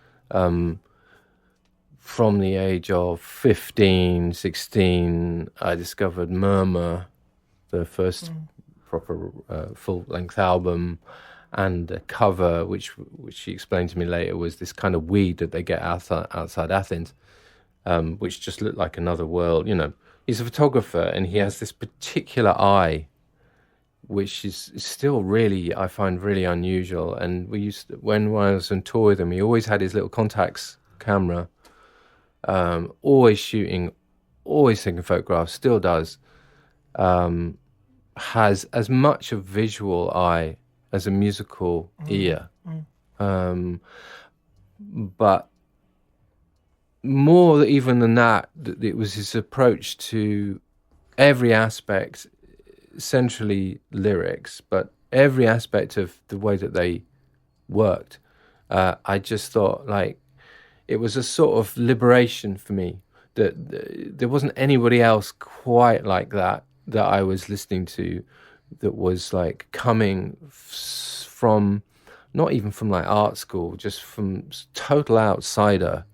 from the age of 15, 16, I discovered Murmur, the first proper full-length album, and a cover, which she explained to me later, was this kind of weed that they get outside Athens, which just looked like another world. He's a photographer, and he has this particular eye, which is still really, I find, really unusual. And we used to, when I was on tour with him, he always had his little Contax camera, always shooting, always taking photographs, still does. Has as much a visual eye as a musical ear. But more even than that, it was his approach to every aspect, centrally lyrics, but every aspect of the way that they worked. I just thought, like, it was a sort of liberation for me that there wasn't anybody else quite like that I was listening to, that was like coming from, not even from like art school, just from total outsider.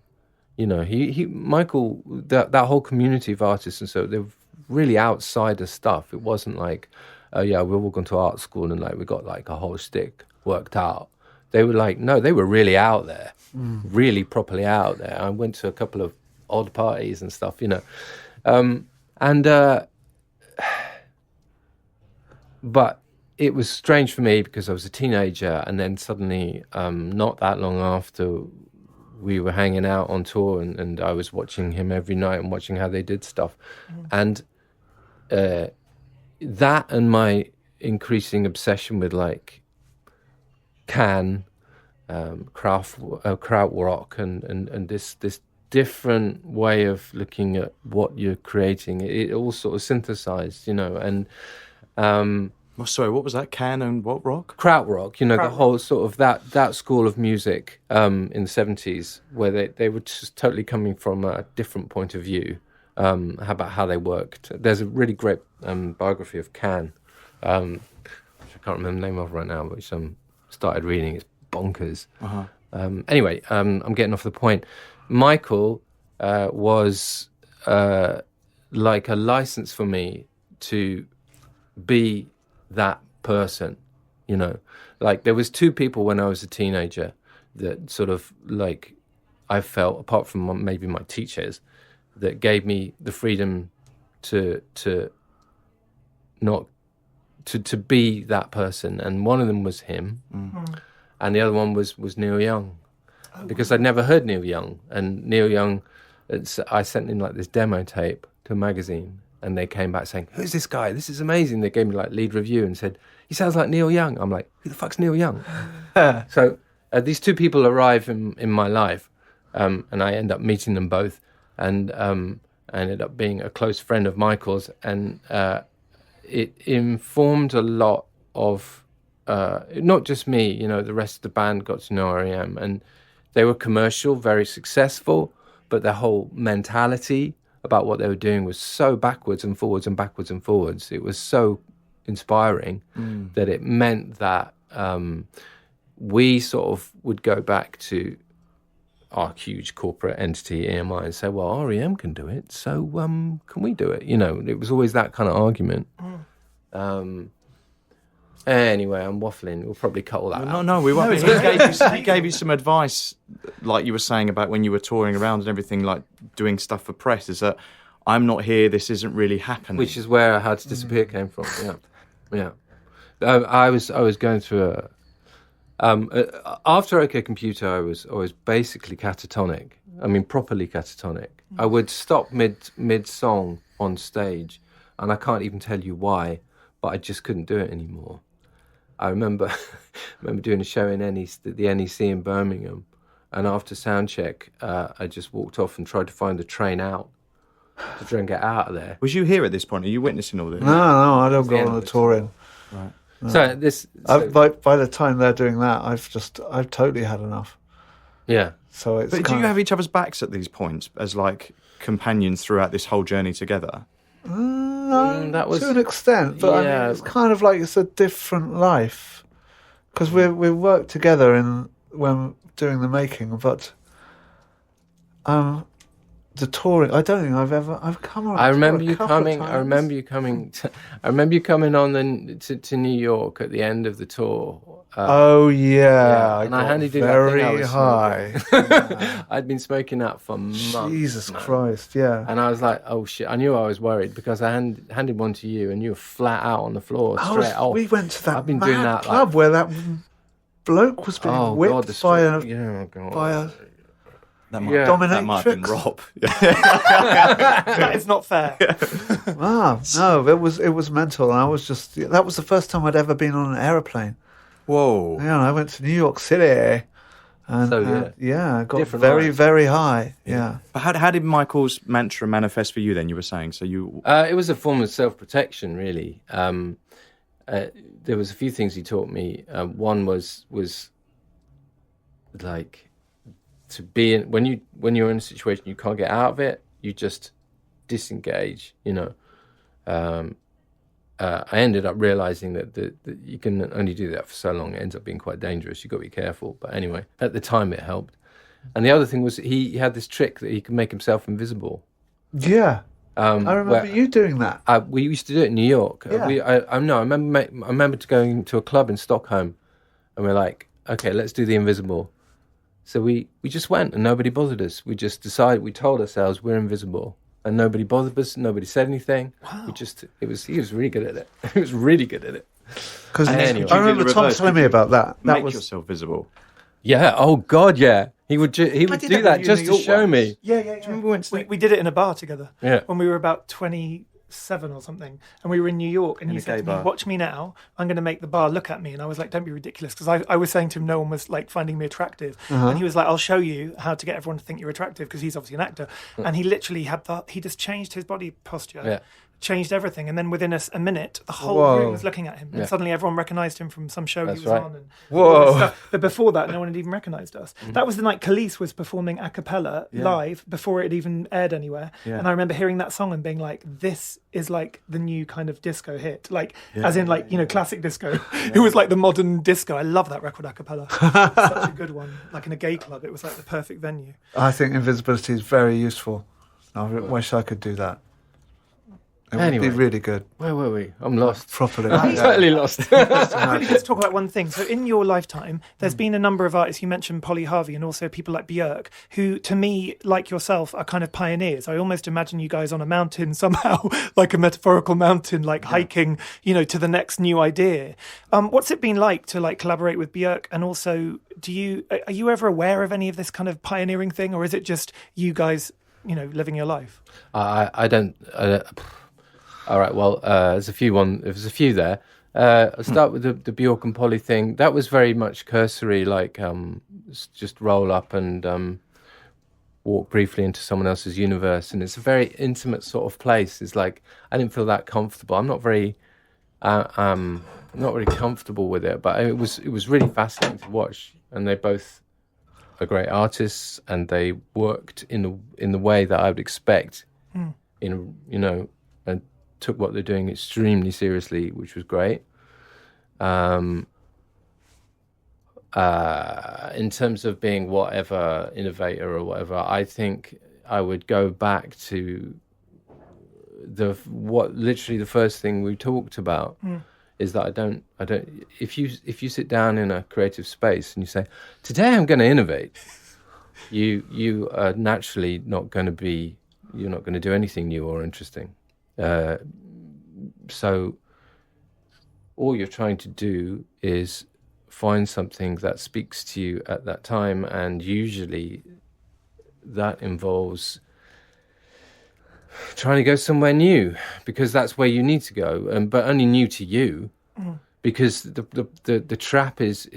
Michael, that whole community of artists, and so they're really outsider stuff. It wasn't like, oh yeah, we're all going to art school and like we got like a whole stick worked out. They were like, no, they were really out there, really properly out there. I went to a couple of odd parties and stuff, but it was strange for me because I was a teenager, and then suddenly, not that long after, we were hanging out on tour, and I was watching him every night and watching how they did stuff. And that and my increasing obsession with like Can, krautrock, and this different way of looking at what you're creating, it all sort of synthesized, and sorry, what was that? Can and what rock? Krautrock, the whole sort of that school of music in the 70s, where they were just totally coming from a different point of view about how they worked. There's a really great biography of Can, which I can't remember the name of right now, which I started reading. It's bonkers. Anyway, I'm getting off the point. Michael was like a license for me to be that person, like there was two people when I was a teenager that sort of like I felt, apart from maybe my teachers, that gave me the freedom to be that person. And one of them was him, and the other one was Neil Young, because I'd never heard Neil Young. And Neil Young, I sent him like this demo tape to a magazine, and they came back saying, "Who's this guy? This is amazing." They gave me like lead review and said, "He sounds like Neil Young." I'm like, "Who the fuck's Neil Young?" So these two people arrive in my life, and I end up meeting them both, and I ended up being a close friend of Michael's, and it informed a lot of not just me, the rest of the band got to know R.E.M., and they were commercial, very successful, but their whole mentality about what they were doing was so backwards and forwards and backwards and forwards. It was so inspiring that it meant that we sort of would go back to our huge corporate entity, EMI, and say, well, R.E.M. can do it, so can we do it? It was always that kind of argument. Anyway, I'm waffling. We'll probably cut all that out. No, we won't. He gave you some advice, like you were saying about when you were touring around and everything, like doing stuff for press, is that I'm not here, this isn't really happening. Which is where How to Disappear came from, yeah. I was going through after OK Computer, I was basically catatonic. I mean, properly catatonic. I would stop mid-song on stage, and I can't even tell you why, but I just couldn't do it anymore. I remember doing a show in the NEC in Birmingham, and after sound check, I just walked off and tried to find the train out to try and get out of there. Was you here at this point? Are you witnessing all this? No, I don't go on the touring. Right. No. So by the time they're doing that, I've totally had enough. Yeah. So it's. But do you have each other's backs at these points as like companions throughout this whole journey together? That was to an extent, but I yeah. mean, it's kind of like it's a different life because we worked together when doing the making, but the touring. I don't think I've come on. I remember a you couple of coming. I times. remember you coming. I remember you coming on to New York at the end of the tour. Oh yeah, and got I handed you that thing I very was high. smoking. I'd been smoking that for months. Jesus man. Christ, yeah. And I was like, oh shit! I knew I was worried because I handed one to you, and you were flat out on the floor straight off. We went to that I've been mad doing that, club where that bloke was being whipped by a That dominatrix. might have been Rob. That is not fair. No, it was mental, and I was just that was the first time I'd ever been on an aeroplane. Whoa. Yeah, I went to New York City, and I got Different very, life. very high. Yeah. But how did Michael's mantra manifest for you then? You were saying so you. It was a form of self-protection, really. There was a few things he taught me. One was like to be in when you're in a situation you can't get out of it, you just disengage. I ended up realizing that you can only do that for so long. It ends up being quite dangerous. You've got to be careful. But anyway, at the time it helped. And the other thing was he had this trick that he could make himself invisible. Yeah. I remember you doing that. We used to do it in New York. Yeah. I remember going to a club in Stockholm, and we're like, okay, let's do the invisible. So we just went, and nobody bothered us. We just decided. We told ourselves we're invisible, and nobody bothered us. Nobody said anything. Wow. He was really good at it. He was really good at it. Because Anyway. I remember Tom telling me about that. That Make was yourself visible. Yeah. Oh God. Yeah. He would do that just to show me. Yeah. We did it in a bar together. Yeah. When we were about 27 or something, and we were in New York, and he said to me, "Watch me now. I'm going to make the bar look at me." And I was like, "Don't be ridiculous," because I was saying to him, no one was like finding me attractive, and he was like, "I'll show you how to get everyone to think you're attractive," because he's obviously an actor, and he literally he just changed his body posture. Yeah. Changed everything, and then within a minute, the whole room was looking at him, and suddenly everyone recognised him from some show he was on. And all this stuff. But before that, no one had even recognised us. That was the night Khalees was performing a cappella live before it had even aired anywhere. Yeah. And I remember hearing that song and being like, "This is like the new kind of disco hit, like as in like classic disco. It was like the modern disco." I love that record a cappella. Such a good one. Like in a gay club, it was like the perfect venue. I think invisibility is very useful. I wish I could do that. It would be really good. Where were we? I'm lost. Properly. I'm totally lost. Really good to talk about one thing. So in your lifetime, there's been a number of artists, you mentioned Polly Harvey and also people like Björk, who to me, like yourself, are kind of pioneers. I almost imagine you guys on a mountain somehow, like a metaphorical mountain, like hiking, to the next new idea. What's it been like to like collaborate with Björk? And also, are you ever aware of any of this kind of pioneering thing, or is it just you guys, living your life? I don't. All right. Well, there's a few there. I'll start with the Bjork and Polly thing. That was very much cursory, like just roll up and walk briefly into someone else's universe, and it's a very intimate sort of place. It's like I didn't feel that comfortable. I'm not very comfortable with it, but it was really fascinating to watch. And they both are great artists, and they worked in the way that I would expect. And took what they're doing extremely seriously, which was great. In terms of being whatever innovator or whatever, I think I would go back to literally the first thing we talked about is that I don't. If you sit down in a creative space and you say, "Today I'm going to innovate," you are naturally not going to be. You're not going to do anything new or interesting. So all you're trying to do is find something that speaks to you at that time, and usually that involves trying to go somewhere new, because that's where you need to go, but only new to you, because the trap is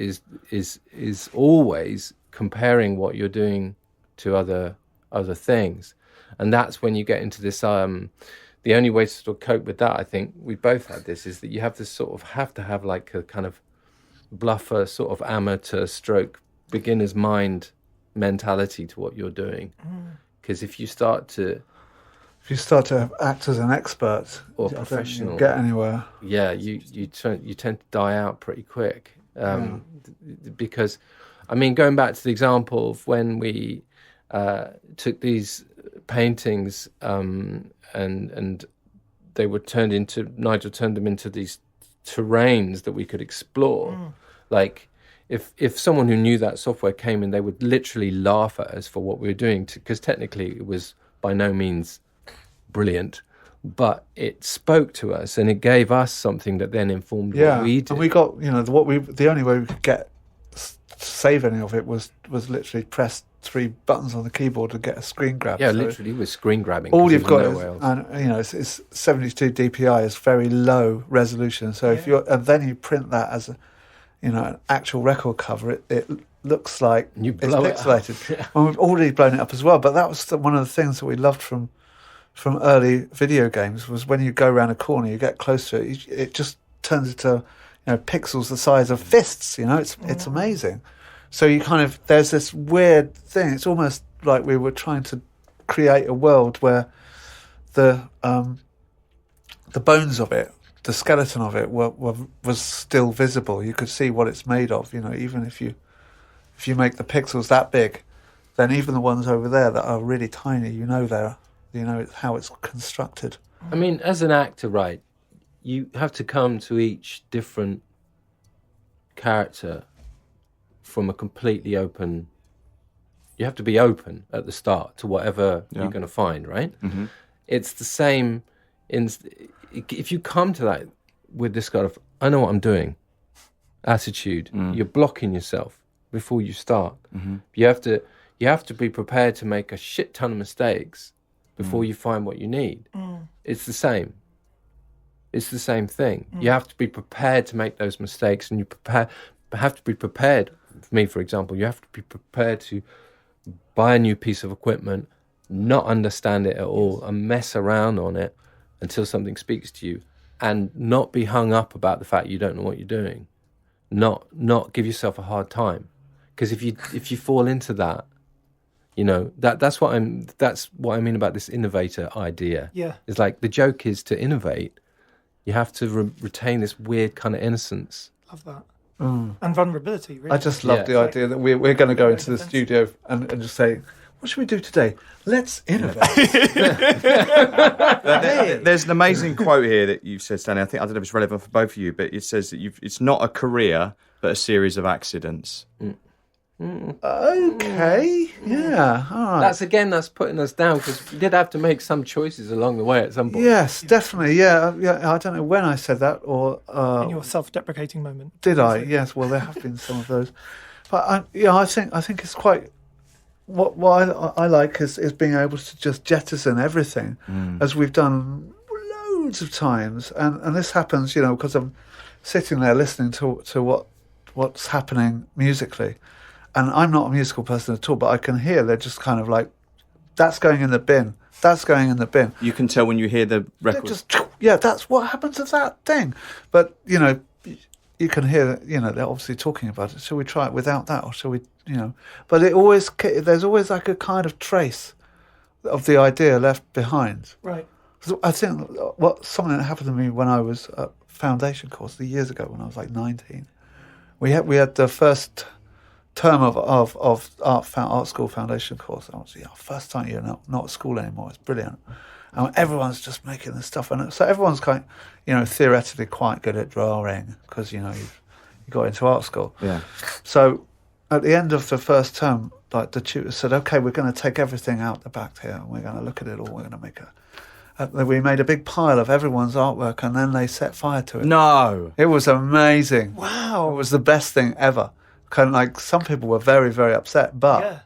always comparing what you're doing to other things, and that's when you get into this. The only way to sort of cope with that, I think we both had this, is that you have to have like a kind of bluffer sort of amateur stroke beginner's mind mentality to what you're doing. Because if you start to If you start to act as an expert or I don't professional, think you'll get anywhere. Yeah, you tend to die out pretty quick. Because, I mean, going back to the example of when we took these paintings and they were Nigel turned them into these terrains that we could explore. Like, if someone who knew that software came in, they would literally laugh at us for what we were doing, because technically it was by no means brilliant, but it spoke to us and it gave us something that then informed what we did. And we got, the only way we could save any of it was literally press 3 buttons on the keyboard to get a screen grab. Yeah, so literally with screen grabbing. All you've got is 72 dpi is very low resolution. So if and then you print that as an actual record cover, it looks like it's pixelated. Well, we've already blown it up as well, but that was one of the things that we loved from early video games, was when you go around a corner, you get close to it, it just turns into pixels the size of fists. It's amazing. So you there's this weird thing. It's almost like we were trying to create a world where the bones of it, the skeleton of it, was still visible. You could see what it's made of. Even if you make the pixels that big, then even the ones over there that are really tiny, how it's constructed. I mean, as an actor, right, you have to come to each different character from a completely open... You have to be open at the start to whatever you're going to find, right? Mm-hmm. It's the same... If you come to that with this kind of, I know what I'm doing attitude, you're blocking yourself before you start. Mm-hmm. You have to be prepared to make a shit ton of mistakes before you find what you need. It's the same. It's the same thing. You have to be prepared to make those mistakes, and you have to be prepared. For me, for example, you have to be prepared to buy a new piece of equipment, not understand it at all, and mess around on it until something speaks to you, and not be hung up about the fact you don't know what you're doing. Not give yourself a hard time, because if you fall into that, that's what I mean about this innovator idea. Yeah, it's like the joke is to innovate. You have to retain this weird kind of innocence. Love that. And vulnerability, really. I just love the idea that we're going to go into the studio and just say, what should we do today? Let's innovate. There's an amazing quote here that you've said, Stanley. I don't know if it's relevant for both of you, but it says that it's not a career, but a series of accidents. Okay, yeah. All right. That's putting us down, because we did have to make some choices along the way at some point. Yes, definitely. Yeah. I don't know when I said that, or in your self-deprecating moment. Did I? Yes. Well, there have been some of those, but I think it's quite. What I like is being able to just jettison everything, as we've done loads of times, and this happens, because I'm sitting there listening to what's happening musically. And I'm not a musical person at all, but I can hear they're just kind of like, that's going in the bin. That's going in the bin. You can tell when you hear the record. That's what happened to that thing. But, you can hear, they're obviously talking about it. Shall we try it without that? Or shall we, But there's always like a kind of trace of the idea left behind. Right. I think something that happened to me when I was at foundation course years ago, when I was like 19. We had the first term of art school foundation course. I was first time you're not at school anymore. It's brilliant. And everyone's just making this stuff, and so everyone's theoretically quite good at drawing, because you got into art school. Yeah. So at the end of the first term, like the tutor said, okay, we're going to take everything out the back here, and we're going to look at it all. We're going to make we made a big pile of everyone's artwork, and then they set fire to it. No. It was amazing. Wow. It was the best thing ever. Kind of like, some people were very, very upset, but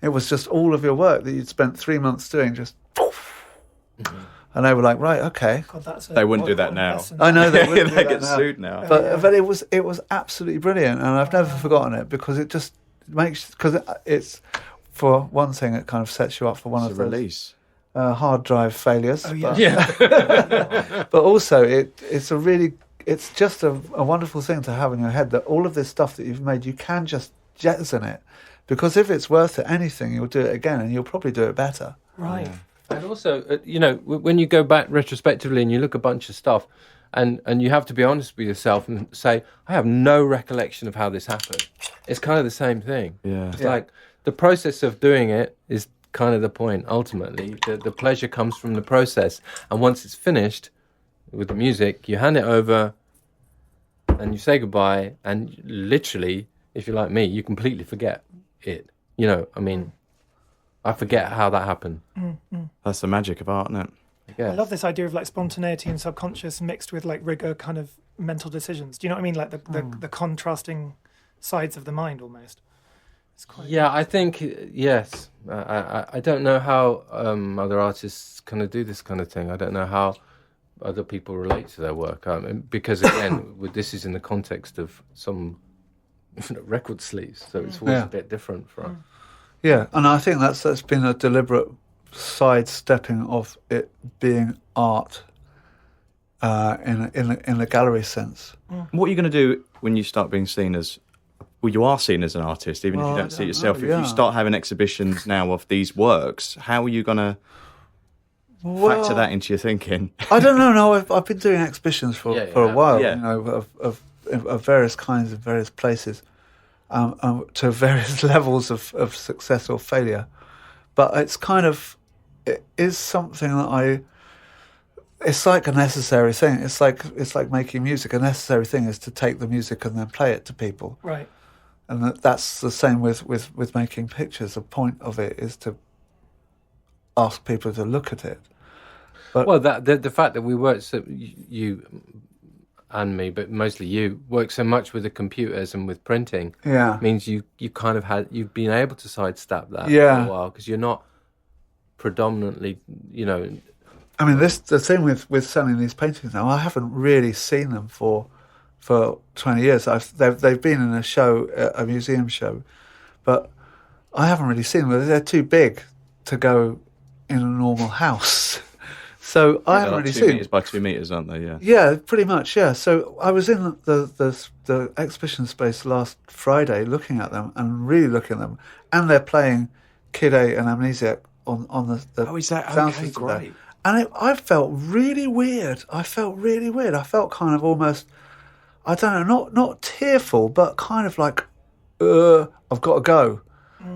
it was just all of your work that you'd spent 3 months doing, just poof. Mm-hmm. And they were like, right, okay. God, they wouldn't do that now. I know they wouldn't. They get sued now. But it was absolutely brilliant, and I've never forgotten it, because it just because it's, for one thing, it kind of sets you up for one of the release. Hard drive failures. Oh yeah. But also it's just a wonderful thing to have in your head, that all of this stuff that you've made, you can just jettison it, because if it's worth it, anything, you'll do it again, and you'll probably do it better. Right. And also, when you go back retrospectively and you look a bunch of stuff, and you have to be honest with yourself and say, I have no recollection of how this happened. It's kind of the same thing. Yeah. It's like the process of doing it is kind of the point, ultimately. The pleasure comes from the process. And once it's finished with the music, you hand it over and you say goodbye. And literally, if you're like me, you completely forget it. I forget how that happened. That's the magic of art, isn't it? I love this idea of like spontaneity and subconscious mixed with like rigor kind of mental decisions. Do you know what I mean? Like the contrasting sides of the mind almost. It's quite I think, yes. I don't know how other artists kind of do this kind of thing. I don't know how other people relate to their work. Because again, this is in the context of some record sleeves, so it's always a bit different from... Yeah, and I think that's been a deliberate sidestepping of it being art in the gallery sense. What are you going to do when you start being seen as... Well, you are seen as an artist, even if you don't see it yourself. If you start having exhibitions now of these works, how are you going to factor that into your thinking? I don't know. No, I've been doing exhibitions for a while, Yeah. of various kinds in various places. To various levels of success or failure, but it is something that it's like a necessary thing. It's like making music. A necessary thing is to take the music and then play it to people. right. And that's the same with making pictures. The point of it is to ask people to look at it. But, well, the fact that we work, so you and me, but mostly you, work so much with the computers and with printing, means you kind of you've been able to sidestep that for a while, because you're not predominantly, I mean, the thing with selling these paintings now, I haven't really seen them for 20 years. They've been in a show, a museum show, but I haven't really seen them. They're too big to go in a normal house. So I haven't really seen 2 meters by 2 meters, aren't they? Yeah. Yeah, pretty much. Yeah. So I was in the exhibition space last Friday, looking at them and really looking at them, and they're playing Kid A and Amnesiac on the Is that sound okay? system Great. there. And I felt really weird. I felt kind of almost, I don't know, not tearful, but kind of like, I've got to go,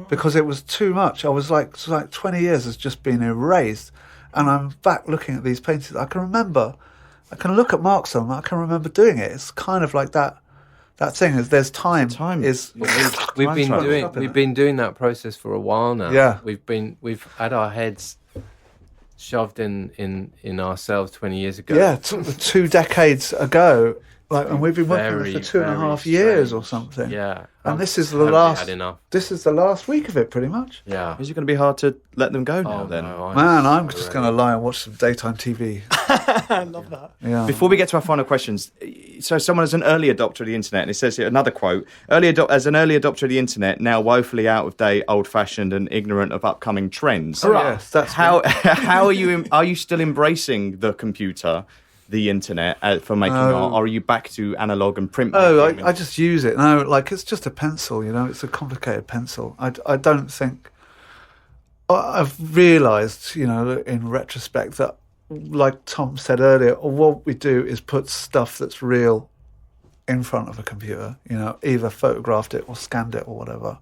because it was too much. I was like 20 years has just been erased. And I'm back looking at these paintings. I can look at marks on them. I can remember doing it. It's kind of like that thing is there's time. We've been doing that process for a while now. Yeah. We've had our heads shoved in ourselves 20 years ago. Yeah, 2 decades ago. And we've been working on it for 2.5 years or something. Yeah. And this is the last week of it, pretty much. Yeah. Is it going to be hard to let them go now, then? No, I'm just going to lie and watch some daytime TV. I love that. Yeah. Before we get to our final questions, so someone is an early adopter of the internet, and it says here, another quote, as an early adopter of the internet, now woefully out of date, old-fashioned and ignorant of upcoming trends. Yes, that's how are you still embracing the computer, the internet for making art, or are you back to analog and print making? I just use it. No, like it's just a pencil, it's a complicated pencil. I don't think... I've realised, in retrospect that, like Thom said earlier, what we do is put stuff that's real in front of a computer, either photographed it or scanned it or whatever.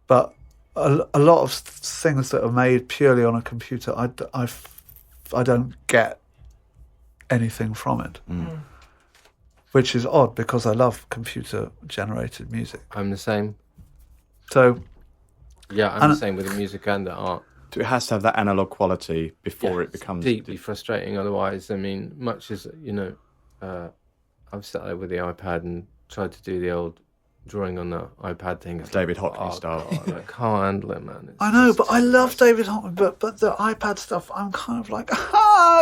But a lot of things that are made purely on a computer, I don't get anything from it, which is odd because I love computer-generated music. I'm the same. So, I'm the same with the music and the art. It has to have that analog quality before it becomes deeply frustrating. Otherwise, I mean, much as I've sat there with the iPad and tried to do the old drawing on the iPad thing. It's David Hockney style. I can't handle it, man. I know, but I love David Hockney, but the iPad stuff, I'm kind of like,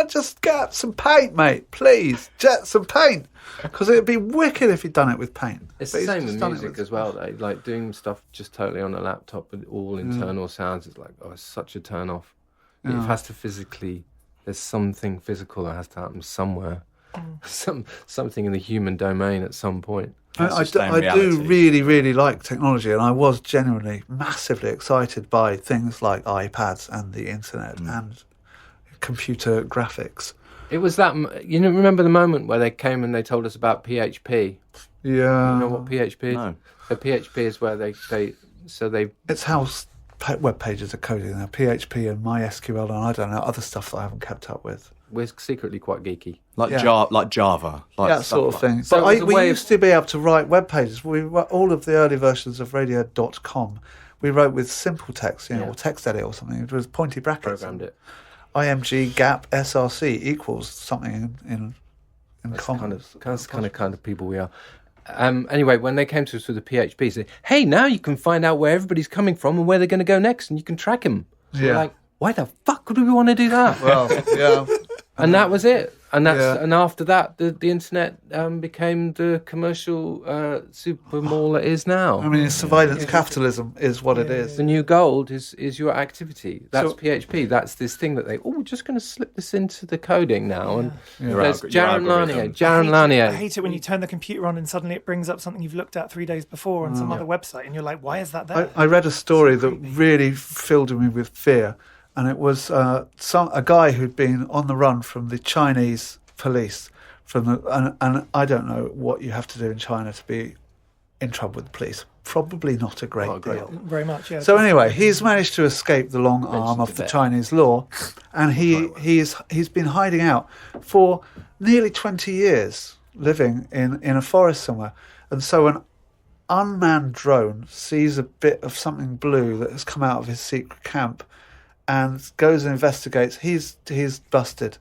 just get some paint, mate, please, get some paint, because it'd be wicked if you'd done it with paint. It's the same with music as well, though. Like doing stuff just totally on a laptop with all internal sounds is like, it's such a turn off. It has to physically, there's something physical that has to happen somewhere, something in the human domain at some point. I do really, really like technology, and I was genuinely massively excited by things like iPads and the internet and computer graphics. It was that, remember the moment where they came and they told us about PHP? Yeah. You know what PHP is? No. So PHP is where they It's how web pages are coded now. PHP and MySQL and I don't know, other stuff that I haven't kept up with. we're secretly quite geeky. Like Yeah. Java. Like That sort of thing. So But it was a we way used to be able to write web pages. We wrote all of the early versions of Radiohead.com. We wrote with simple text, or text edit or something. It was pointy brackets. Programmed it. IMG gap SRC equals something in common. That's kind of people we are. Anyway, when they came to us with the PHP, they said, hey, now you can find out where everybody's coming from and where they're going to go next, and you can track them. So we're like, why the fuck would we want to do that? Well, yeah. And that was it. And and after that, the internet became the commercial super mall it is now. I mean, surveillance capitalism is what it is. The new gold is your activity. That's PHP. That's this thing that we're just going to slip this into the coding now. And there's Jaron Lanier. I hate it when you turn the computer on and suddenly it brings up something you've looked at 3 days before on some other website, and you're like, why is that there? I read a story that really filled me with fear, and it was a guy who'd been on the run from the Chinese police, and I don't know what you have to do in China to be in trouble with the police. Probably not a great deal. Very much, yeah. So anyway, he's managed to escape the long arm of the Chinese law, and he's been hiding out for nearly 20 years, living in a forest somewhere. And so an unmanned drone sees a bit of something blue that has come out of his secret camp, and goes and investigates. He's busted.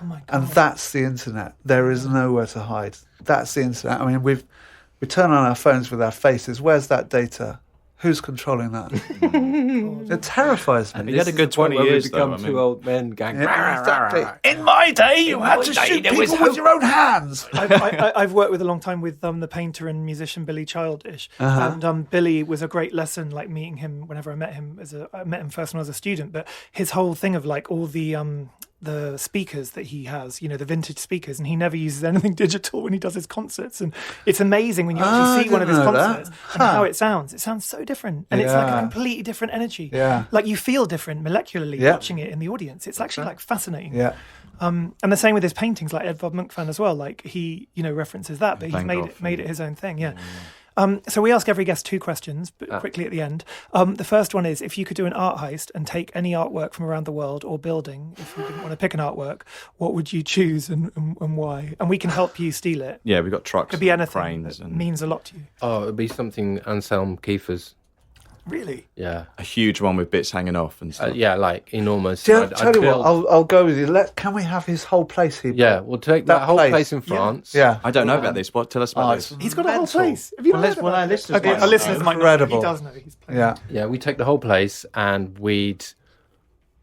Oh my God. And that's the internet. There is nowhere to hide. That's the internet. I mean, we turn on our phones with our faces. Where's that data? Who's controlling that? It terrifies me. And he had a good 20 years, though. Two old men going. Yeah, exactly. In my day, you had to shoot people with your own hands. I've worked with a long time with the painter and musician Billy Childish, and Billy was a great lesson. Like meeting him, whenever I met him I met him first when I was a student. But his whole thing of like all the speakers that he has, the vintage speakers, and he never uses anything digital when he does his concerts. And it's amazing when you actually see one of his concerts and how it sounds. It sounds so different, and it's like a completely different energy. Yeah, like you feel different molecularly watching it in the audience. It's actually like fascinating. Yeah. And the same with his paintings, like Edvard Munch fan as well. Like he, references that, but he's made it his own thing. Yeah. So we ask every guest 2 questions, but quickly at the end. The first one is, if you could do an art heist and take any artwork from around the world or building, if you didn't want to pick an artwork, what would you choose and why? And we can help you steal it. Yeah, we've got trucks. Could be anything cranes that means a lot to you. Oh, it'd be something Anselm Kiefer's. Really? Yeah. A huge one with bits hanging off and stuff. Yeah, like enormous. Tell you what, I'll go with you. Can we have his whole place here? Yeah, we'll take that whole place in France. Yeah. I don't know about this. Tell us about this. He's got a whole place. Have you heard about our it? listeners Okay, might our know. listeners might know. Incredible. He does know. He's playing. Yeah. Yeah, we take the whole place and where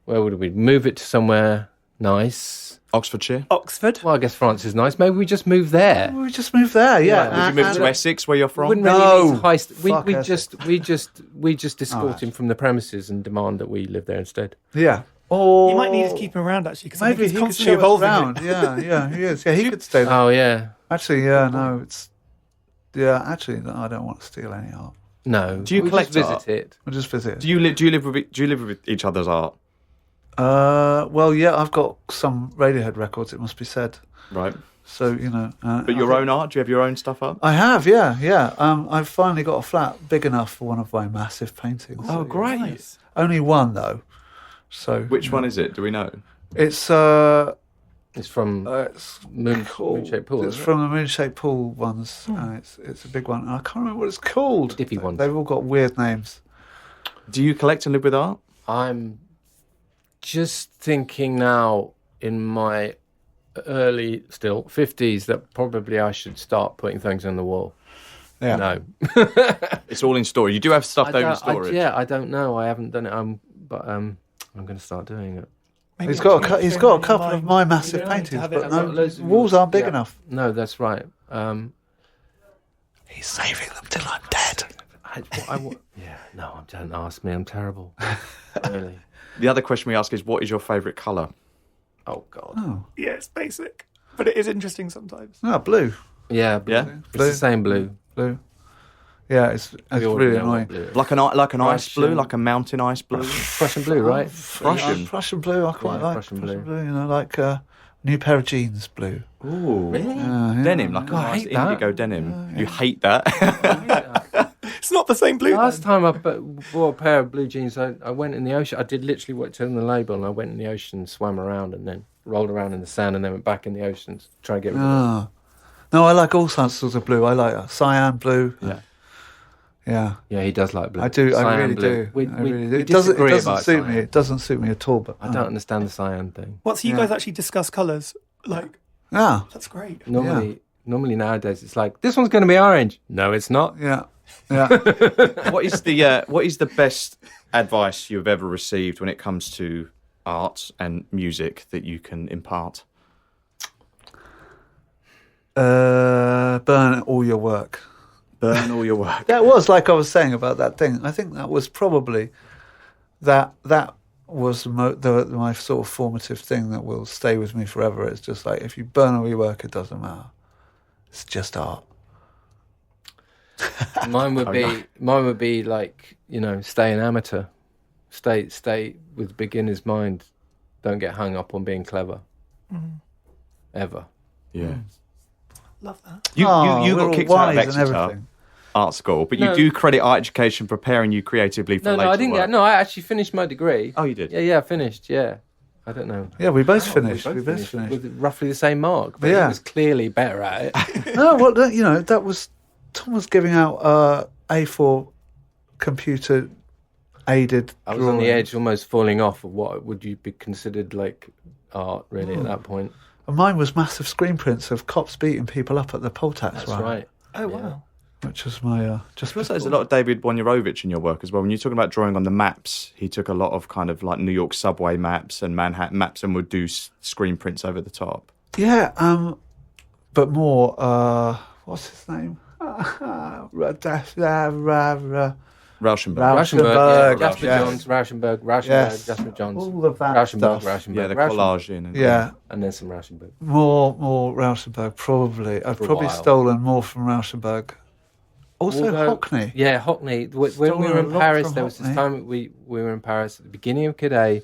would we move it to somewhere nice? Oxfordshire. Oxford. Well, I guess France is nice. Maybe we just move there. We just moved there, yeah. Would you move to Essex, where you're from? Wouldn't No. really need to heist. Fuck We just escort him from the premises and demand that we live there instead. Yeah. Or You might need to keep him around actually, because maybe he's he could constantly show us evolving. around. Yeah, he is. Yeah, he could stay there. Oh yeah. Actually, yeah, no, it's... Yeah, actually, no, I don't want to steal any art. No. Do you we collect just art? visit it? We'll just visit. Do you live with each other's art? Well, yeah, I've got some Radiohead records, it must be said. Right. So, But your own art? Do you have your own stuff up? I have, yeah. I've finally got a flat big enough for one of my massive paintings. Oh, great. Nice. Only one, though. So Which one is it? Do we know? It's It's from it's Moonshaped Pool. It's from the Moonshaped Pool ones. And it's a big one. And I can't remember what it's called. Dippy one. They've all got weird names. Do you collect and live with art? I'm just thinking now in my early 50s that probably I should start putting things on the wall. Yeah. No. It's all in storage. You do have stuff though in storage. I don't know. I haven't done it. But I'm going to start doing it. Maybe He's got actually a couple frame it in of my mind. massive You don't need to paintings, have it but as no, a- loads the of walls aren't big yeah. enough. No, that's right. He's saving them till I'm dead. No, don't ask me. I'm terrible. Really. The other question we ask is, what is your favourite colour? Oh God. Oh, Yeah, it's basic, but it is interesting sometimes. no, blue. Yeah, blue. Yeah? It's the same blue. Blue. Yeah, it's We all really know what annoying. blue is. Like an ice blue, Russian. like a mountain ice blue. Prussian blue, right? Prussian. Prussian blue, I quite like Prussian Prussian blue. blue. You know, like a new pair of jeans blue. Ooh. Really? Denim, like God, a I nice hate that. indigo denim. You hate that? It's not the same blue. Last time I bought a pair of blue jeans, I went in the ocean. I did literally what it said on the label, and I went in the ocean, swam around, and then rolled around in the sand, and then went back in the ocean to try and get rid of it. Ah. No, I like all sorts of blue. I like cyan blue. Yeah. Yeah. Yeah, he does like blue. I do. I Cyan really blue. do. We I really do. we It doesn't disagree about suit cyan. me. It doesn't suit me at all. But I don't understand the cyan thing. What, so you guys actually discuss colours? Like, Yeah. that's great. Normally nowadays it's like, this one's going to be orange. No, it's not. Yeah. Yeah. What is the best advice you've ever received when it comes to art and music that you can impart? Burn all your work. Burn all your work. That was like I was saying about that thing. I think that was probably that was my sort of formative thing that will stay with me forever. It's just like, if you burn all your work, it doesn't matter. It's just art. Mine would be like, stay an amateur. Stay with beginner's mind. Don't get hung up on being clever. Ever. Yeah. Love that. You we're got all kicked out of wise and Exeter everything. Art School, but No. you do credit art education preparing you creatively for No, later I didn't work. get. No, I actually finished my degree. Oh, you did? Yeah, I finished. Yeah, I don't know. Yeah, we both Wow, finished. we We both finished. with roughly the same mark, but Yeah. he was clearly better at it. No, well, that was Thom was giving out A4 computer aided. I was on the edge, almost falling off of what would you be considered like art, really, at that point. And mine was massive screen prints of cops beating people up at the poll tax That's rally, right. Oh, Yeah. wow. which was my just. I feel like there's a lot of David Wojnarowicz in your work as well. When you're talking about drawing on the maps, he took a lot of kind of like New York subway maps and Manhattan maps and would do screen prints over the top. Yeah, but more. What's his name? Rauschenberg. Rauschenberg, Jasper yes. Johns, Rauschenberg, Yes. Jasper Johns, All of that Rauschenberg, stuff. Rauschenberg, Yeah, the Rauschenberg, collage in. And Yeah, and then some Rauschenberg. more Rauschenberg probably. I've For a probably while. stolen more from Rauschenberg. Also Although- Hockney. Yeah, Hockney. When we Stolen were a in lot Paris, from there was this Hockney. time we were in Paris at the beginning of Kid A.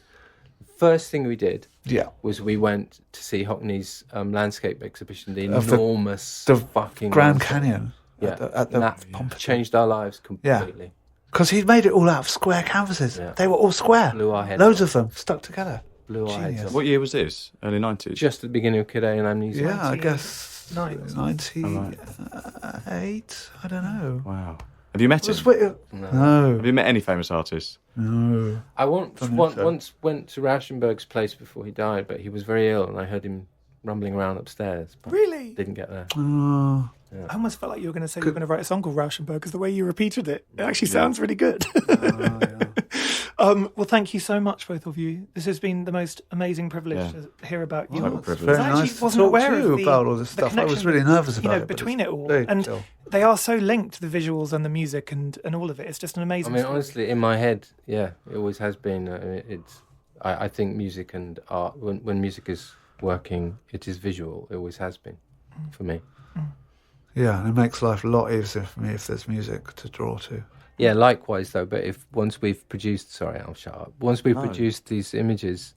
The first thing we did Yeah, was we went to see Hockney's landscape exhibition, the Of the- enormous the fucking Grand landscape. Canyon. Yeah, at the and that Pompidou. changed our lives completely. Because he'd made it all out of square canvases. Yeah. They were all square. Blew our heads Loads off. of them stuck together. Blew our heads Genius. off. What year was this? Early 90s? Just at the beginning of Kid A and Amnesia. Yeah, I guess 99. 98. I don't know. Wow. Have you met him? No. Have you met any famous artists? No. I once went to Rauschenberg's place before he died, but he was very ill, and I heard him rumbling around upstairs. But Really? didn't get there. Oh. I almost felt like you were going to say you were going to write a song called Rauschenberg because the way you repeated it, it actually sounds really good. Well, thank you so much, both of you. This has been the most amazing privilege to hear about you. Total privilege. Very I actually nice to wasn't talk aware to you of the- about all this the stuff. I was connection, really nervous about it. but between it's it all. very And chill. they are so linked, the visuals and the music and all of it. It's just an I amazing mean, story. honestly, in my head, yeah, it always has been. I think music and art, when music is working, it is visual. It always has been, for me. Yeah, and it makes life a lot easier for me if there's music to draw to. Yeah, likewise though. But if once we've produced, sorry, I'll shut up. Once we've produced these images,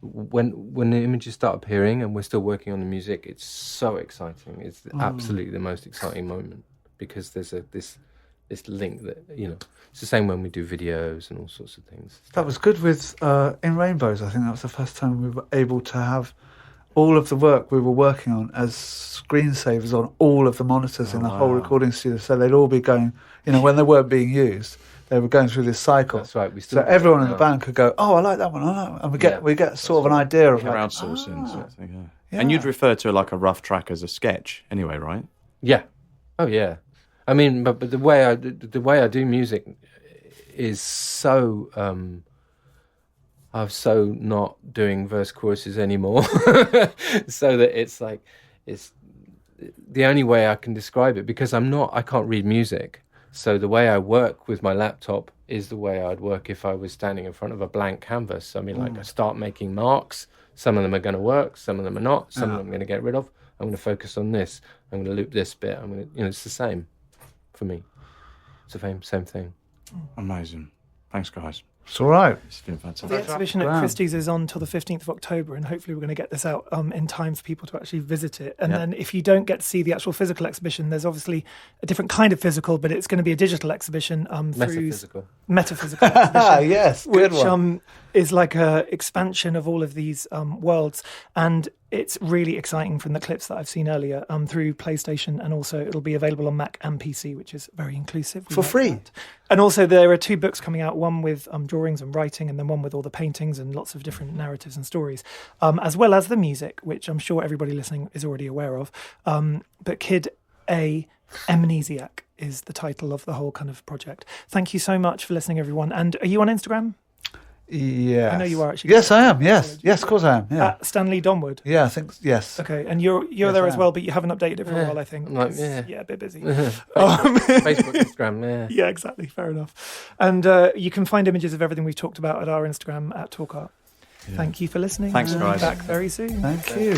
when the images start appearing and we're still working on the music, it's so exciting. It's absolutely the most exciting moment because there's this link that it's the same when we do videos and all sorts of things. That was good with In Rainbows. I think that was the first time we were able to have all of the work we were working on as screensavers on all of the monitors in the whole recording studio. So they'd all be going, when they weren't being used, they were going through this cycle. That's right. We So still everyone in the band could go, "Oh, I like that one," I like that one. And we get sort of an idea of Crowdsourcing. Sort of thing, yeah. And you'd refer to like a rough track as a sketch anyway, right? Yeah. Oh yeah. I mean, but the way I do music is so. I'm so not doing verse choruses anymore, so that it's the only way I can describe it because I can't read music. So the way I work with my laptop is the way I'd work if I was standing in front of a blank canvas. I mean, I start making marks. Some of them are going to work. Some of them are not. Some of them I'm going to get rid of. I'm going to focus on this. I'm going to loop this bit. I'm going to, it's the same for me. same thing. Amazing. Thanks, guys. It's all right. It's been fantastic. The exhibition at Christie's is on till the 15th of October, and hopefully we're going to get this out in time for people to actually visit it. And then if you don't get to see the actual physical exhibition, there's obviously a different kind of physical, but it's going to be a digital exhibition through metaphysical exhibition, Yes, good which one. is like a expansion of all of these worlds. And it's really exciting from the clips that I've seen earlier through PlayStation, and also it'll be available on Mac and PC, which is very inclusive. For free. That. And also there are 2 books coming out, one with drawings and writing, and then one with all the paintings and lots of different narratives and stories, as well as the music, which I'm sure everybody listening is already aware of. But Kid A Amnesiac is the title of the whole kind of project. Thank you so much for listening, everyone. And are you on Instagram? Yes. I know you are actually. Yes, I am. Yes, of course I am. Yeah. At Stanley Donwood. Yeah, I think yes. Okay, and you're there as well, but you haven't updated it for a while, I think. Like, a bit busy. Facebook, Instagram, Yeah, exactly. Fair enough. And you can find images of everything we've talked about at our Instagram at Talk Art. Thank you for listening. Thanks, guys. Back very soon. Thank you.